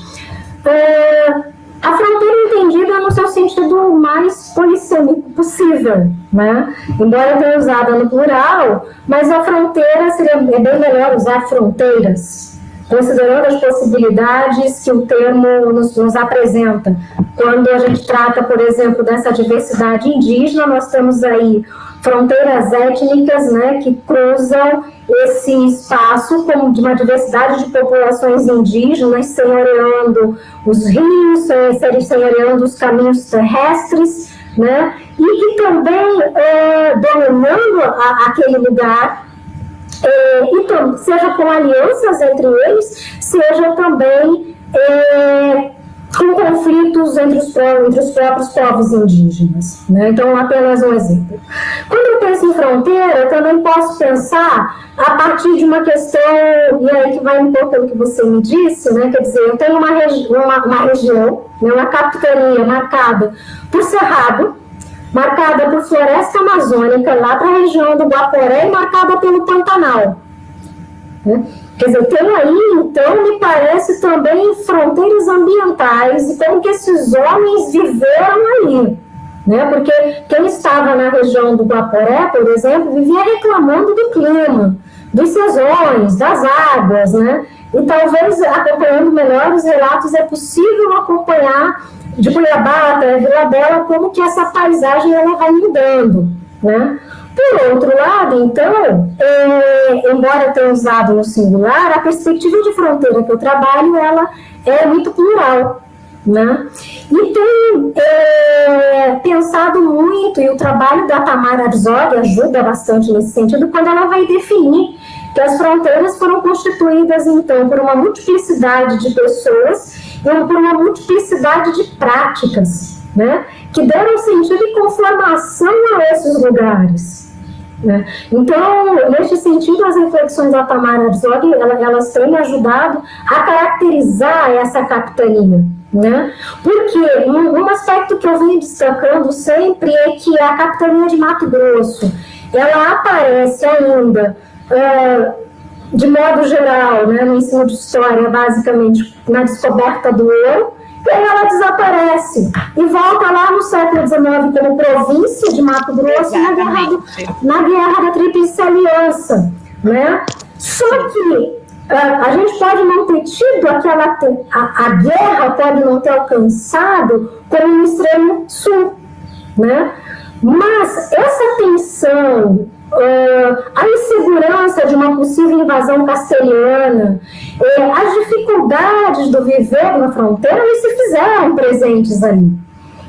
A fronteira entendida no seu sentido mais polissêmico possível, né? Embora eu tenha usado no plural, mas a fronteira seria bem melhor usar fronteiras, considerando as possibilidades que o termo nos apresenta. Quando a gente trata, por exemplo, dessa diversidade indígena, nós temos aí fronteiras étnicas, né, que cruzam esse espaço como de uma diversidade de populações indígenas, senhoreando os rios, senhoreando os caminhos terrestres, né, e que também dominando aquele lugar, então, seja com alianças entre eles, seja também com conflitos entre os próprios povos indígenas, né? Então, apenas um exemplo. Quando eu penso em fronteira, eu também posso pensar a partir de uma questão, e aí que vai um pouco pelo que você me disse, né? Quer dizer, eu tenho uma região, né? Uma capitania marcada por cerrado, marcada por floresta amazônica, lá para a região do Guaporé, e marcada pelo Pantanal, né? Quer dizer, tem aí, então, me parece também fronteiras ambientais e como que esses homens viveram aí, né? Porque quem estava na região do Guaporé, por exemplo, vivia reclamando do clima, dos sezões, das águas, né? e talvez, acompanhando melhor os relatos, é possível acompanhar de Cuiabá até Vila Bela como que essa paisagem ela vai mudando, né? Por outro lado, então, embora tenha usado no singular, a perspectiva de fronteira que eu trabalho, ela é muito plural, né? E tenho pensado muito, e o trabalho da Tamara Herzog ajuda bastante nesse sentido, quando ela vai definir que as fronteiras foram constituídas, então, por uma multiplicidade de pessoas e por uma multiplicidade de práticas, né? Que deram sentido e conformação a esses lugares. Né? Então, neste sentido, as reflexões da Tamara Herzog, elas têm ajudado a caracterizar essa capitania, né? Porque um aspecto que eu venho destacando sempre é que a capitania de Mato Grosso, ela aparece ainda, de modo geral, né, no ensino de história, basicamente, na descoberta do ouro, e aí ela desaparece e volta lá no século XIX como província de Mato Grosso na guerra da Tríplice Aliança, né? Só que a gente pode não ter tido a guerra pode não ter alcançado como no extremo sul, né? Mas essa tensão, a insegurança de uma possível invasão castelhana, as dificuldades do viver na fronteira, eles se fizeram presentes ali.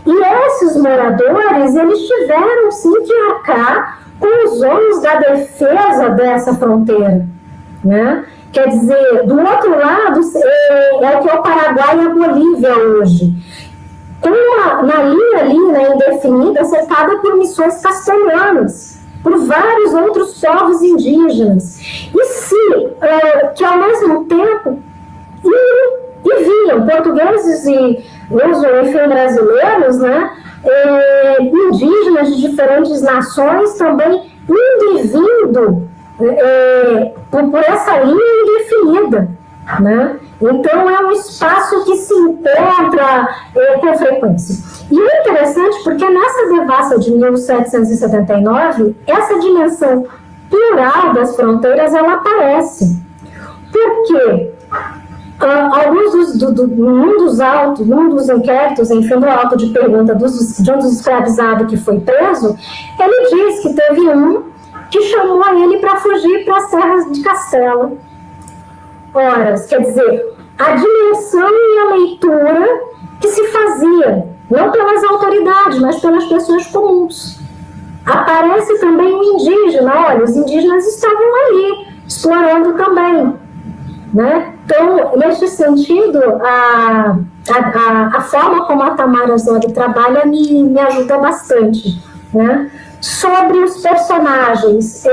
E esses moradores, eles tiveram sim que arcar com os ônus da defesa dessa fronteira, né? Quer dizer, do outro lado é o que é o Paraguai e a Bolívia hoje. Na linha indefinida, cercada por missões castelhanas, por vários outros povos indígenas, que ao mesmo tempo vinham portugueses e enfim, brasileiros, né, indígenas de diferentes nações também indo e vindo por essa linha indefinida, né? Então, é um espaço que se encontra com frequência. E é interessante porque nessa devassa de 1779, essa dimensão plural das fronteiras, ela aparece. Por quê? Num dos inquéritos, enfim, no auto de pergunta de um dos escravizados que foi preso, ele diz que teve um que chamou ele para fugir para as terras de Castela. Ora, quer dizer, a dimensão e a leitura que se fazia, não pelas autoridades, mas pelas pessoas comuns. Aparece também o indígena, olha, os indígenas estavam ali, explorando também, né? Então, neste sentido, a forma como a Tamara Herzog trabalha me ajuda bastante, né? Sobre os personagens,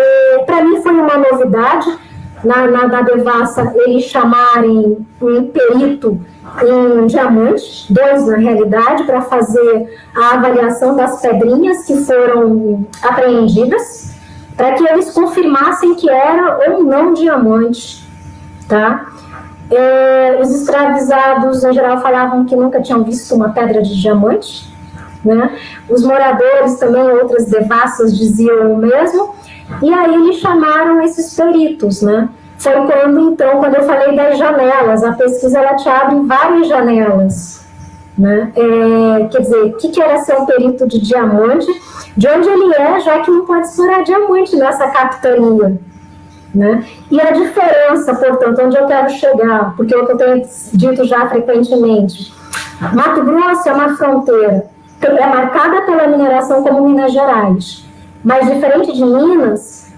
para mim foi uma novidade, na devassa, eles chamarem um perito em diamante, 2 na realidade, para fazer a avaliação das pedrinhas que foram apreendidas, para que eles confirmassem que era ou não diamante, tá? Os escravizados, em geral, falavam que nunca tinham visto uma pedra de diamante, né? Os moradores também, outras devassas, diziam o mesmo. E aí eles chamaram esses peritos, né? Foi quando eu falei das janelas, a pesquisa ela te abre várias janelas, né? Quer dizer, o que era ser um perito de diamante, de onde ele já que não pode explorar diamante nessa capitania, né? E a diferença, portanto, onde eu quero chegar, porque é o que eu tenho dito já frequentemente, Mato Grosso é uma fronteira, é marcada pela mineração como Minas Gerais, mas diferente de Minas,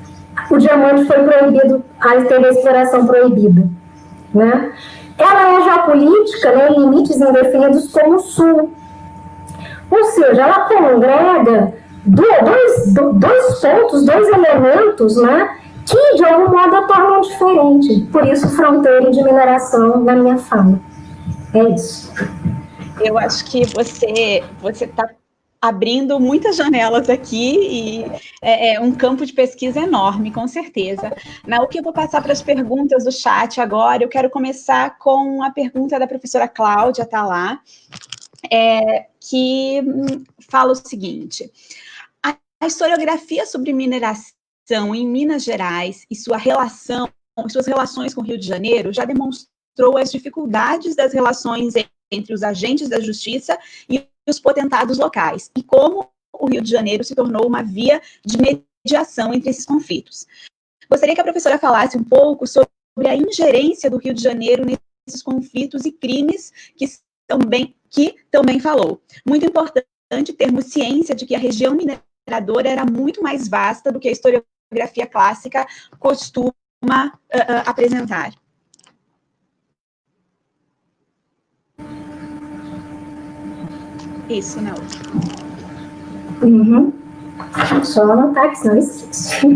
o diamante foi proibido, teve a exploração proibida, né? Ela é geopolítica, né, em limites indefinidos como o Sul, ou seja, ela congrega dois pontos, 2 elementos, né, que de algum modo a tornam diferente, por isso fronteira de mineração na minha fala. É isso. Eu acho que você está abrindo muitas janelas aqui e é um campo de pesquisa enorme, com certeza. O que eu vou passar para as perguntas do chat agora, eu quero começar com a pergunta da professora Cláudia Talá, que fala o seguinte: a historiografia sobre mineração em Minas Gerais e sua relação suas relações com o Rio de Janeiro, já demonstrou as dificuldades das relações entre os agentes da justiça e os potentados locais, e como o Rio de Janeiro se tornou uma via de mediação entre esses conflitos. Gostaria que a professora falasse um pouco sobre a ingerência do Rio de Janeiro nesses conflitos e crimes que também falou. Muito importante termos ciência de que a região mineradora era muito mais vasta do que a historiografia clássica costuma apresentar. Isso, não. Só anotar que senão eu esqueço.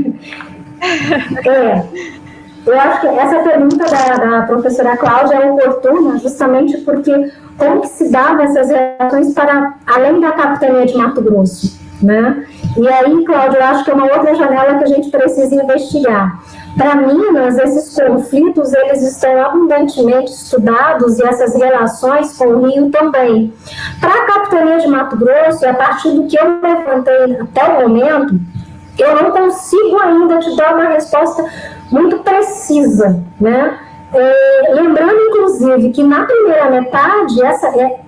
Eu acho que essa pergunta da professora Cláudia é oportuna justamente porque como que se davam essas relações para além da capitania de Mato Grosso, né? E aí, Cláudia, eu acho que é uma outra janela que a gente precisa investigar. Para Minas, esses conflitos, eles estão abundantemente estudados e essas relações com o Rio também. Para a capitania de Mato Grosso, a partir do que eu levantei até o momento, eu não consigo ainda te dar uma resposta muito precisa, né? Lembrando, inclusive, que na primeira metade,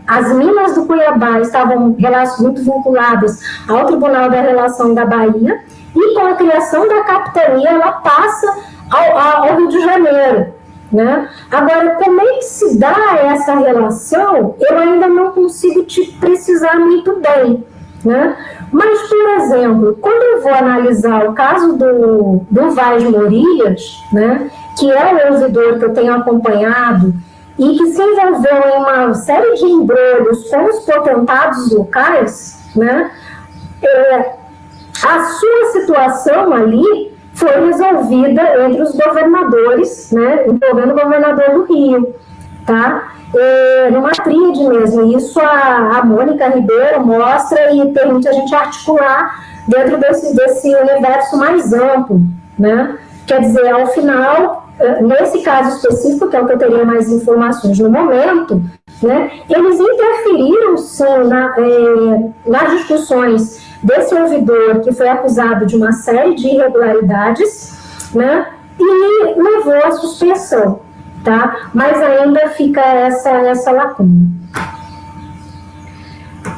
as Minas do Cuiabá estavam muito vinculadas ao Tribunal da Relação da Bahia, e com a criação da capitania, ela passa ao Rio de Janeiro, né? Agora, como é que se dá essa relação, eu ainda não consigo te precisar muito bem, né? Mas, por exemplo, quando eu vou analisar o caso do Vaz Morilhas, né, que é um ouvidor que eu tenho acompanhado e que se envolveu em uma série de embrulhos com os potentados locais, né, a sua situação ali foi resolvida entre os governadores, né, envolvendo o governador do Rio, tá? Numa tríade mesmo. Isso a Mônica Ribeiro mostra e permite a gente articular dentro desse universo mais amplo, né? Quer dizer, ao final, nesse caso específico, que é o que eu teria mais informações no momento, né, eles interferiram, sim, nas discussões desse ouvidor que foi acusado de uma série de irregularidades, né, e levou à suspensão, tá? Mas ainda fica essa lacuna.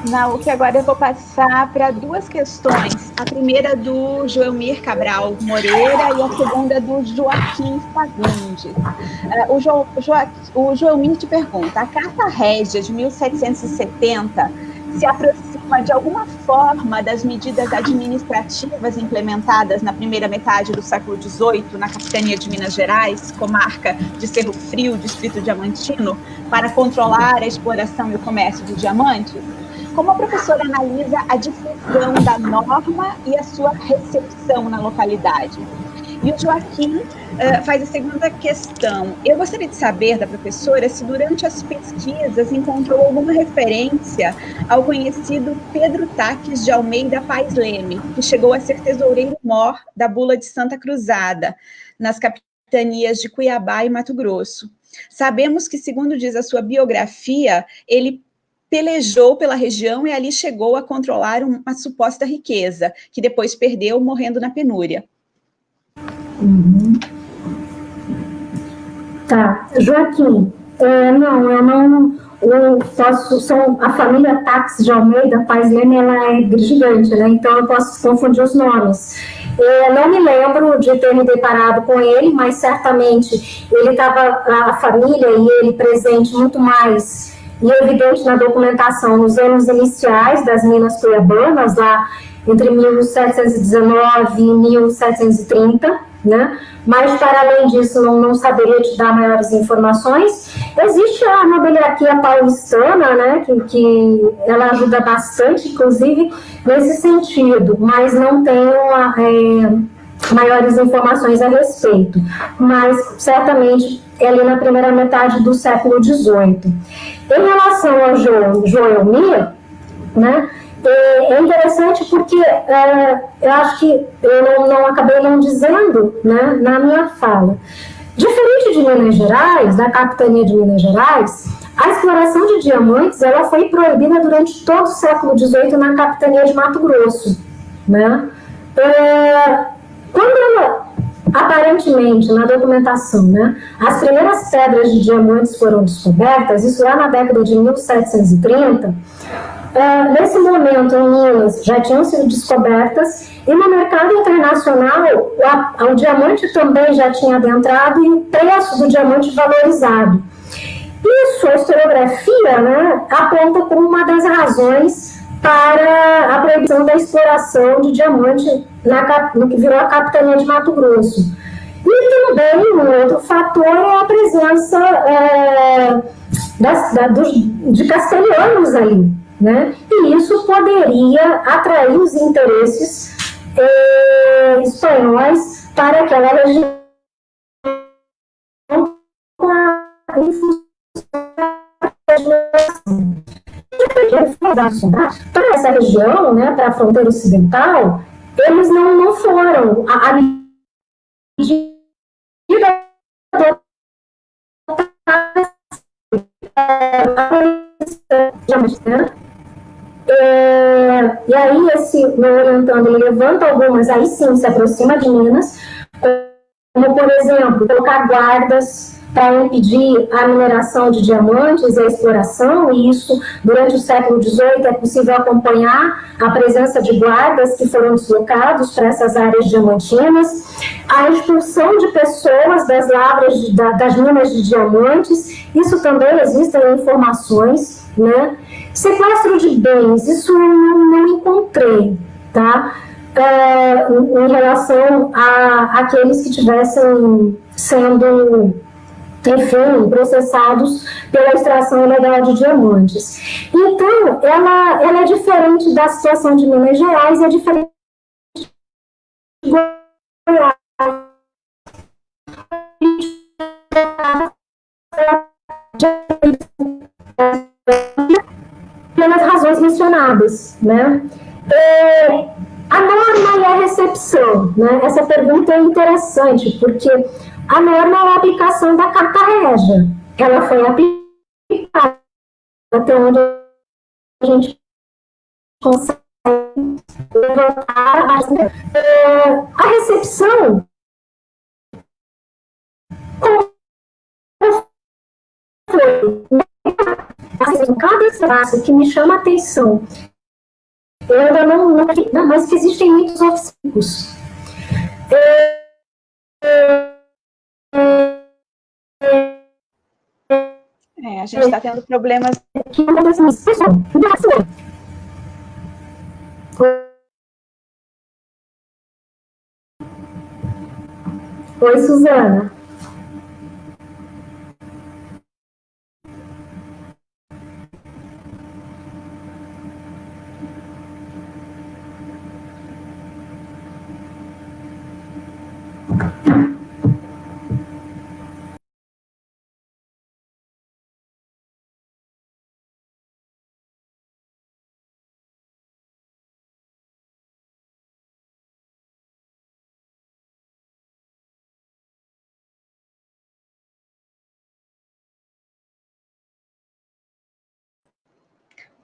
Nauk, agora eu vou passar para duas questões. A primeira do Joelmir Cabral Moreira e a segunda do Joaquim Fagundes. O Joelmir te pergunta, a Carta Régia de 1770 se aproxima de alguma forma das medidas administrativas implementadas na primeira metade do século XVIII na capitania de Minas Gerais, comarca de Cerro Frio, distrito diamantino, para controlar a exploração e o comércio de diamantes? Como a professora analisa a difusão da norma e a sua recepção na localidade? E o Joaquim faz a segunda questão. Eu gostaria de saber da professora se durante as pesquisas encontrou alguma referência ao conhecido Pedro Taques de Almeida Paes Leme, que chegou a ser tesoureiro-mor da Bula de Santa Cruzada, nas capitanias de Cuiabá e Mato Grosso. Sabemos que, segundo diz a sua biografia, ele pelejou pela região e ali chegou a controlar uma suposta riqueza, que depois perdeu morrendo na penúria. Tá, Joaquim, a família Taques de Almeida Paes Leme, ela é gigante, né? Então eu posso confundir os nomes. Não me lembro de ter me deparado com ele, mas certamente ele estava, a família e ele presente muito mais e evidente na documentação nos anos iniciais das Minas Cuiabanas, lá entre 1719 e 1730, né? Mas, para além disso, não saberia te dar maiores informações. Existe a nobeliarquia paulistana, né, que ela ajuda bastante, inclusive, nesse sentido, mas não tenho maiores informações a respeito. Mas, certamente, é ali na primeira metade do século XVIII. Em relação ao Joelmir, né, é interessante porque eu acho que eu acabei não dizendo, né, na minha fala. Diferente de Minas Gerais, da capitania de Minas Gerais, a exploração de diamantes ela foi proibida durante todo o século XVIII na capitania de Mato Grosso, né? aparentemente, na documentação, né, as primeiras pedras de diamantes foram descobertas, isso lá na década de 1730, nesse momento, em Minas, já tinham sido descobertas, e no mercado internacional, o diamante também já tinha adentrado e o preço do diamante valorizado. Isso, a historiografia, né, aponta como uma das razões para a proibição da exploração de diamante no que virou a capitania de Mato Grosso. E também, um outro fator é a presença de castelhanos ali, né? E isso poderia atrair os interesses espanhóis para aquela região para essa região, né, para a fronteira ocidental, eles não foram. A medida e aí esse meu orientando, ele levanta algumas, aí sim se aproxima de Minas, como por exemplo, colocar guardas para impedir a mineração de diamantes e a exploração, e isso, durante o século XVIII, é possível acompanhar a presença de guardas que foram deslocados para essas áreas diamantinas, a expulsão de pessoas das lavras, das minas de diamantes, isso também existem informações, né? Sequestro de bens, isso eu não encontrei, tá? Em relação àqueles que tivessem sendo, enfim, processados pela extração ilegal de diamantes. Então, ela é diferente da situação de Minas Gerais, é diferente de Goiás. Pelas razões mencionadas, né? A norma e a recepção, né? Essa pergunta é interessante, porque a norma é a aplicação da Carta Régia. Ela foi aplicada até onde a gente consegue levantar a recepção. Como foi? Cada espaço que me chama a atenção, eu ainda não, mas que existem muitos obstáculos. A gente está tendo problemas. Oi, Suzana.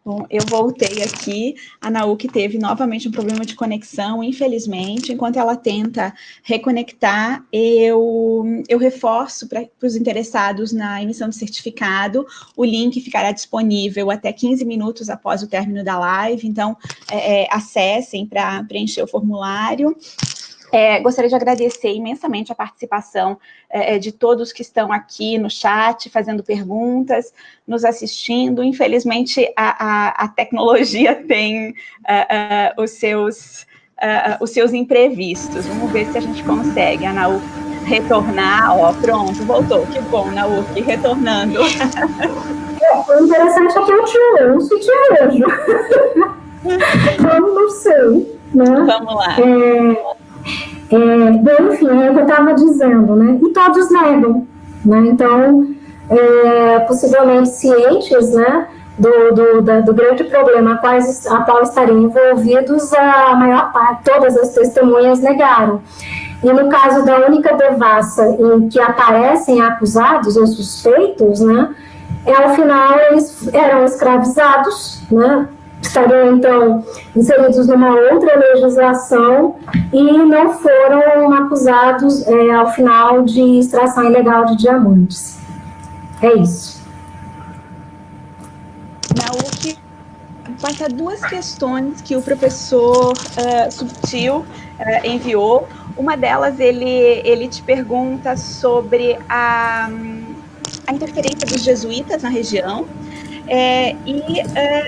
Bom, eu voltei aqui, a Nauk teve novamente um problema de conexão, infelizmente. Enquanto ela tenta reconectar, eu reforço para os interessados na emissão de certificado, o link ficará disponível até 15 minutos após o término da live, então acessem para preencher o formulário. Gostaria de agradecer imensamente a participação de todos que estão aqui no chat, fazendo perguntas, nos assistindo. Infelizmente, a tecnologia tem os seus imprevistos. Vamos ver se a gente consegue, a Nauk, retornar. Pronto, voltou. Que bom, Nauk, retornando. O interessante é que eu não sei te vejo. Eu não sei, né? Vamos lá. Bem, enfim, é o que eu estava dizendo, né? E todos negam, né? Então, possivelmente cientes, né, do grande problema a qual estariam envolvidos, a maior parte, todas as testemunhas negaram. E no caso da única devassa em que aparecem acusados ou suspeitos, né, ao final eles eram escravizados, né, estariam, então, inseridos numa outra legislação e não foram acusados, ao final, de extração ilegal de diamantes. É isso. Na UF, passa duas questões que o professor Subtil enviou. Uma delas, ele te pergunta sobre a interferência dos jesuítas na região,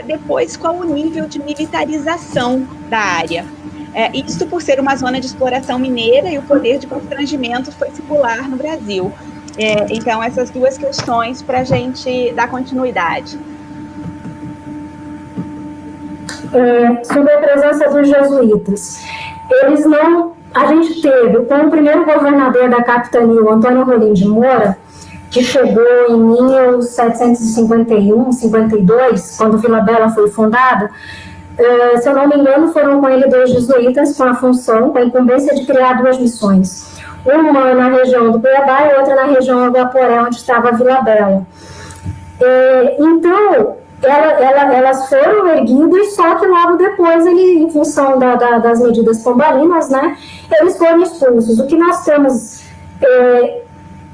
depois qual o nível de militarização da área. Isto por ser uma zona de exploração mineira e o poder de constrangimento foi singular no Brasil. Então, essas duas questões para a gente dar continuidade. Sobre a presença dos jesuítas. Eles não... A gente teve, com o primeiro governador da capitania, o Antônio Rolim de Moura, que chegou em 1751, 52, quando Vila Bela foi fundada. Se eu não me engano, foram com ele 2 jesuítas com a função, com a incumbência de criar 2 missões. Uma na região do Cuiabá e outra na região do Aporé, onde estava Vila Bela. Então, elas foram erguidas, só que logo depois, em função das medidas pombalinas, né, eles foram expulsos. O que nós temos,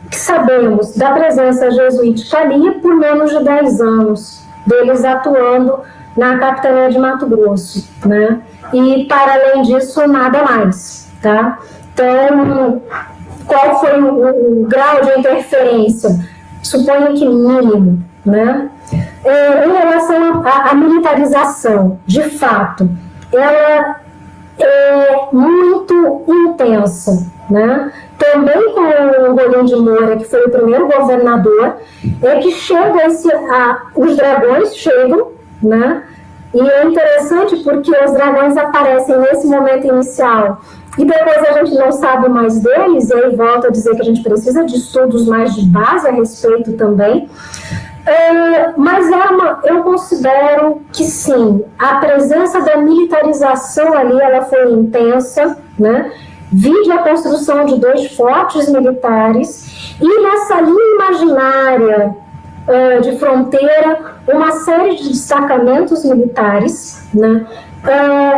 que sabemos da presença jesuítica ali por menos de 10 anos, deles atuando na capitania de Mato Grosso, né, e para além disso, nada mais, tá? Então, qual foi o grau de interferência? Suponho que mínimo, né? Em relação à militarização, de fato, ela é muito intensa, né? Também com o Rolim de Moura, que foi o primeiro governador, que chega os dragões chegam, né? E é interessante porque os dragões aparecem nesse momento inicial e depois a gente não sabe mais deles, e aí volto a dizer que a gente precisa de estudos mais de base a respeito também. Mas eu considero que sim, a presença da militarização ali, ela foi intensa, né? Vide a construção de 2 fortes militares e nessa linha imaginária de fronteira, uma série de destacamentos militares, né?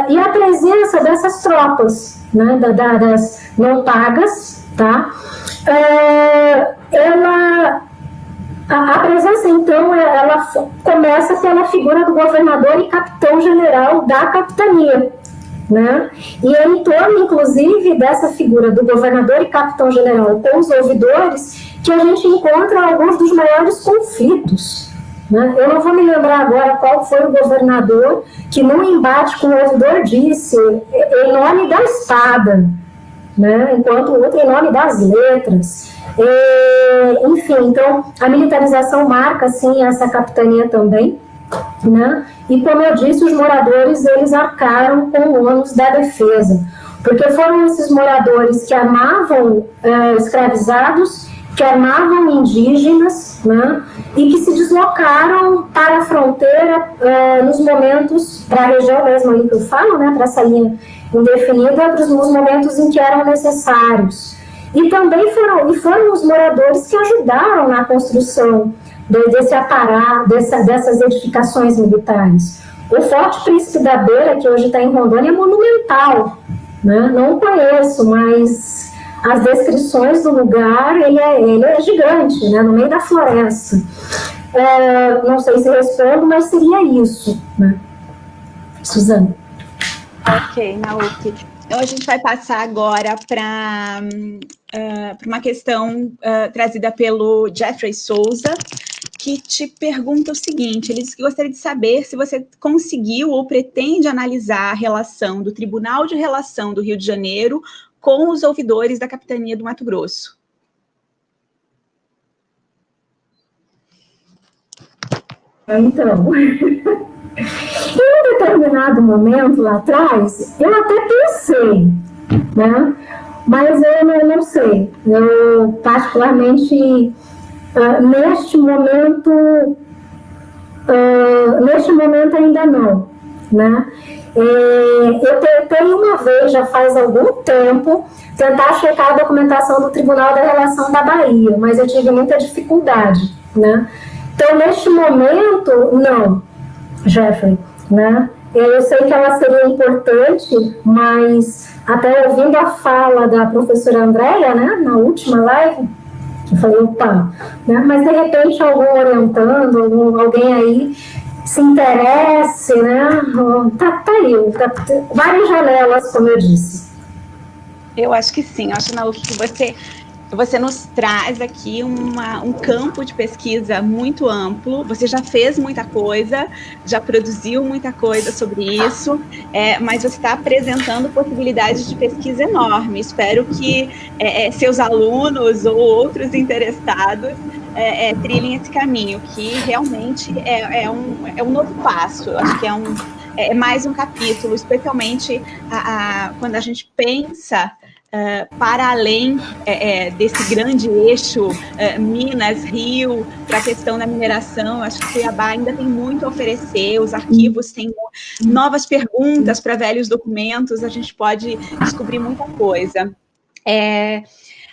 E a presença dessas tropas, né? Das não pagas, tá? A presença, então, ela começa pela figura do governador e capitão-general da capitania, né? E é em torno, inclusive, dessa figura do governador e capitão-general com os ouvidores que a gente encontra alguns dos maiores conflitos, né? Eu não vou me lembrar agora qual foi o governador que, num embate com o ouvidor, disse em nome da espada, né? Enquanto o outro em nome das letras. Enfim, então a militarização marca sim essa capitania também, né? E como eu disse, os moradores eles arcaram com o ônus da defesa, porque foram esses moradores que armavam escravizados, que armavam indígenas, né? E que se deslocaram para a fronteira nos momentos, para a região mesmo ali que eu falo, né? Para essa linha indefinida, nos momentos em que eram necessários. E também foram os moradores que ajudaram na construção desse aparato, dessas edificações militares. O Forte Príncipe da Beira, que hoje está em Rondônia, é monumental, né? Não conheço, mas as descrições do lugar, ele é gigante, né? No meio da floresta. Não sei se respondo, mas seria isso, né? Suzana. Ok, Naoki. Então, a gente vai passar agora para uma questão trazida pelo Jeffrey Souza, que te pergunta o seguinte: ele gostaria de saber se você conseguiu ou pretende analisar a relação do Tribunal de Relação do Rio de Janeiro com os ouvidores da Capitania do Mato Grosso. Então, em um determinado momento lá atrás, eu até pensei, né? Mas eu não sei. Eu, particularmente, neste momento ainda não, né? Eu tentei uma vez, já faz algum tempo, tentar checar a documentação do Tribunal da Relação da Bahia, mas eu tive muita dificuldade, né? Então, neste momento, não, Jeffrey, né? Eu sei que ela seria importante, mas até ouvindo a fala da professora Andréia, né, na última live, eu falei, opa, né, mas de repente algum orientando, alguém aí se interesse, né, tá aí, várias janelas, como eu disse. Eu acho que sim, eu acho, Nauk, que você nos traz aqui um campo de pesquisa muito amplo. Você já fez muita coisa, já produziu muita coisa sobre isso, mas você está apresentando possibilidades de pesquisa enormes. Espero que seus alunos ou outros interessados trilhem esse caminho, que realmente é um novo passo. Eu acho que é mais um capítulo, especialmente quando a gente pensa para além desse grande eixo Minas-Rio, para a questão da mineração. Eu acho que Cuiabá ainda tem muito a oferecer, os arquivos têm novas perguntas para velhos documentos, a gente pode descobrir muita coisa.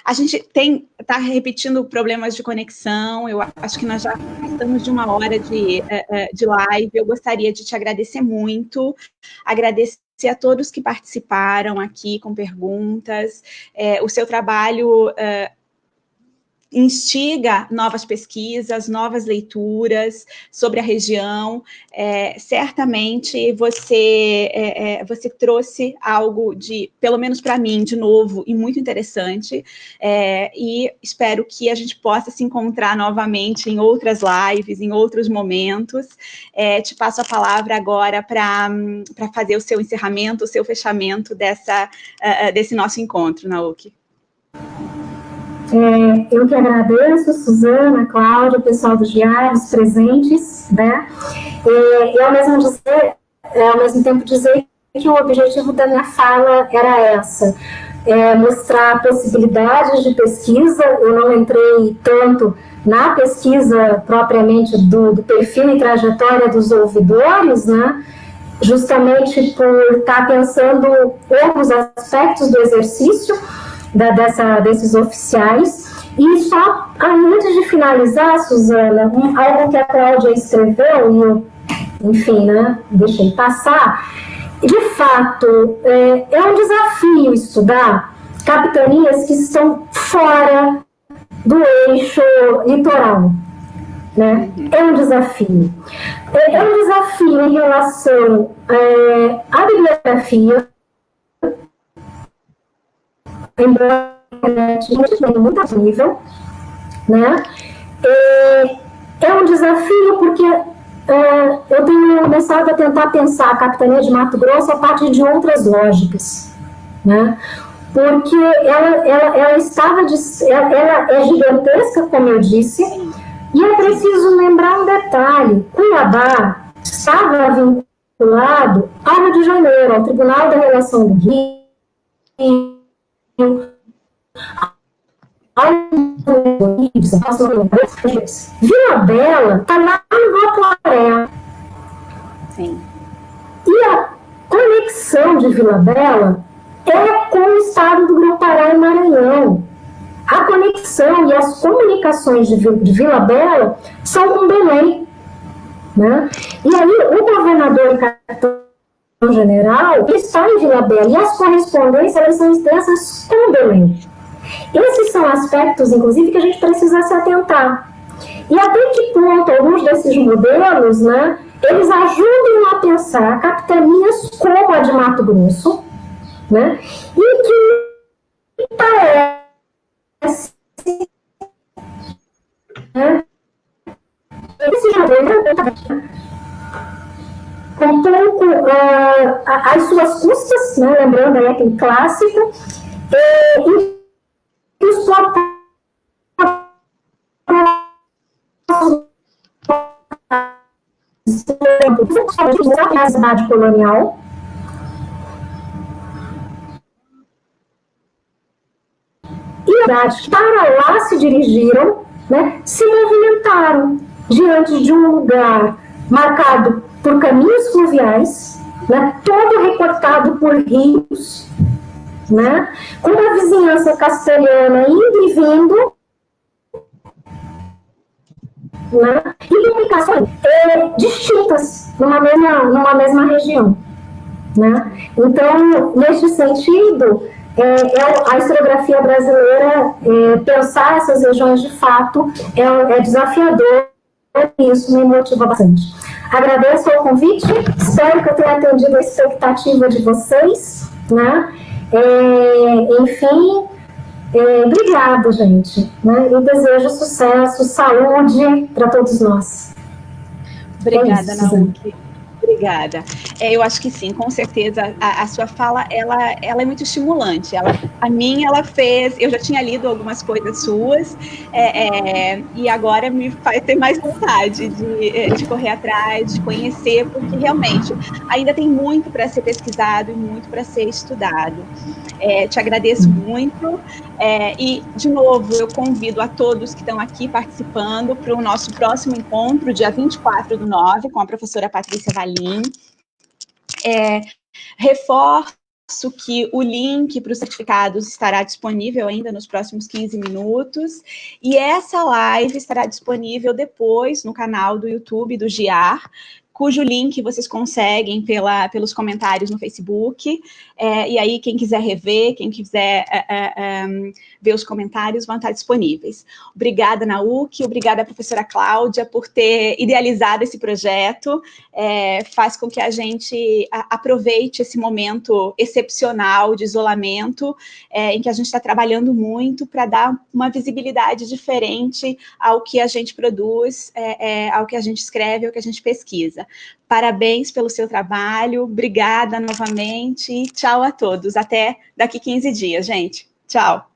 A gente está repetindo problemas de conexão, eu acho que nós já estamos de 1 hora de live. Eu gostaria de te agradecer muito, agradecer a todos que participaram aqui com perguntas. O seu trabalho instiga novas pesquisas, novas leituras sobre a região. Certamente você trouxe algo pelo menos para mim, de novo e muito interessante, e espero que a gente possa se encontrar novamente em outras lives, em outros momentos. Te passo a palavra agora para fazer o seu encerramento, o seu fechamento desse nosso encontro, Nauk. Eu que agradeço, Suzana, Cláudia, o pessoal dos diários presentes, né? E ao mesmo tempo dizer que o objetivo da minha fala era mostrar possibilidades de pesquisa. Eu não entrei tanto na pesquisa propriamente do perfil e trajetória dos ouvidores, né? Justamente por estar pensando outros aspectos do exercício desses oficiais. E só antes de finalizar, Suzana, algo que a Cláudia escreveu, e eu, enfim, né, deixei passar. De fato, é um desafio estudar capitanias que estão fora do eixo litoral, né? É um desafio. É um desafio em relação à bibliografia, embora a gente tenha muito nível, né? É um desafio porque eu tenho começado a tentar pensar a capitania de Mato Grosso a partir de outras lógicas, né? Porque ela é gigantesca, como eu disse, e é preciso lembrar um detalhe: Cuiabá estava vinculado ao Rio de Janeiro, ao Tribunal da Relação do Rio, Vila Bela está lá no Guaporé. Sim. E a conexão de Vila Bela é com o estado do Grão-Pará e Maranhão. A conexão e as comunicações de Vila Bela são com Belém, né? E aí o governador e capitão-general está em Vila Bela, e as correspondências elas são extensas com Belém. Esses são aspectos, inclusive, que a gente precisa se atentar. E até que ponto alguns desses modelos, né, eles ajudam a pensar capitanias como a de Mato Grosso, né, e que parece, né, com pouco as suas custas, né, lembrando aí aquele clássico, e os a cidade colonial. E para lá se dirigiram, né, se movimentaram diante de um lugar marcado por caminhos fluviais, né, todo recortado por rios, né, com a vizinhança castelhana indo e vindo, né? E publicações distintas numa mesma região, né? Então, neste sentido, a historiografia brasileira, pensar essas regiões de fato é desafiador, e isso me motiva bastante. Agradeço o convite, espero que eu tenha atendido a expectativa de vocês, né? Enfim, obrigado, gente, né? E desejo sucesso, saúde para todos nós. Obrigada, Nauk. Obrigada. Eu acho que sim, com certeza, a sua fala, ela é muito estimulante. A mim, ela fez... Eu já tinha lido algumas coisas suas, e agora me faz ter mais vontade de correr atrás, de conhecer, porque realmente ainda tem muito para ser pesquisado e muito para ser estudado. Te agradeço muito, e, de novo, eu convido a todos que estão aqui participando para o nosso próximo encontro, dia 24/9, com a professora Patrícia Valim. Reforço que o link para os certificados estará disponível ainda nos próximos 15 minutos, e essa live estará disponível depois no canal do YouTube do GIAR, cujo link vocês conseguem pelos comentários no Facebook, e aí quem quiser rever, quem quiser ver os comentários, vão estar disponíveis. Obrigada, Nauk, obrigada, professora Cláudia, por ter idealizado esse projeto, faz com que a gente aproveite esse momento excepcional de isolamento, em que a gente está trabalhando muito para dar uma visibilidade diferente ao que a gente produz, ao que a gente escreve, ao que a gente pesquisa. Parabéns pelo seu trabalho, obrigada novamente, e tchau a todos. Até daqui 15 dias, gente. Tchau.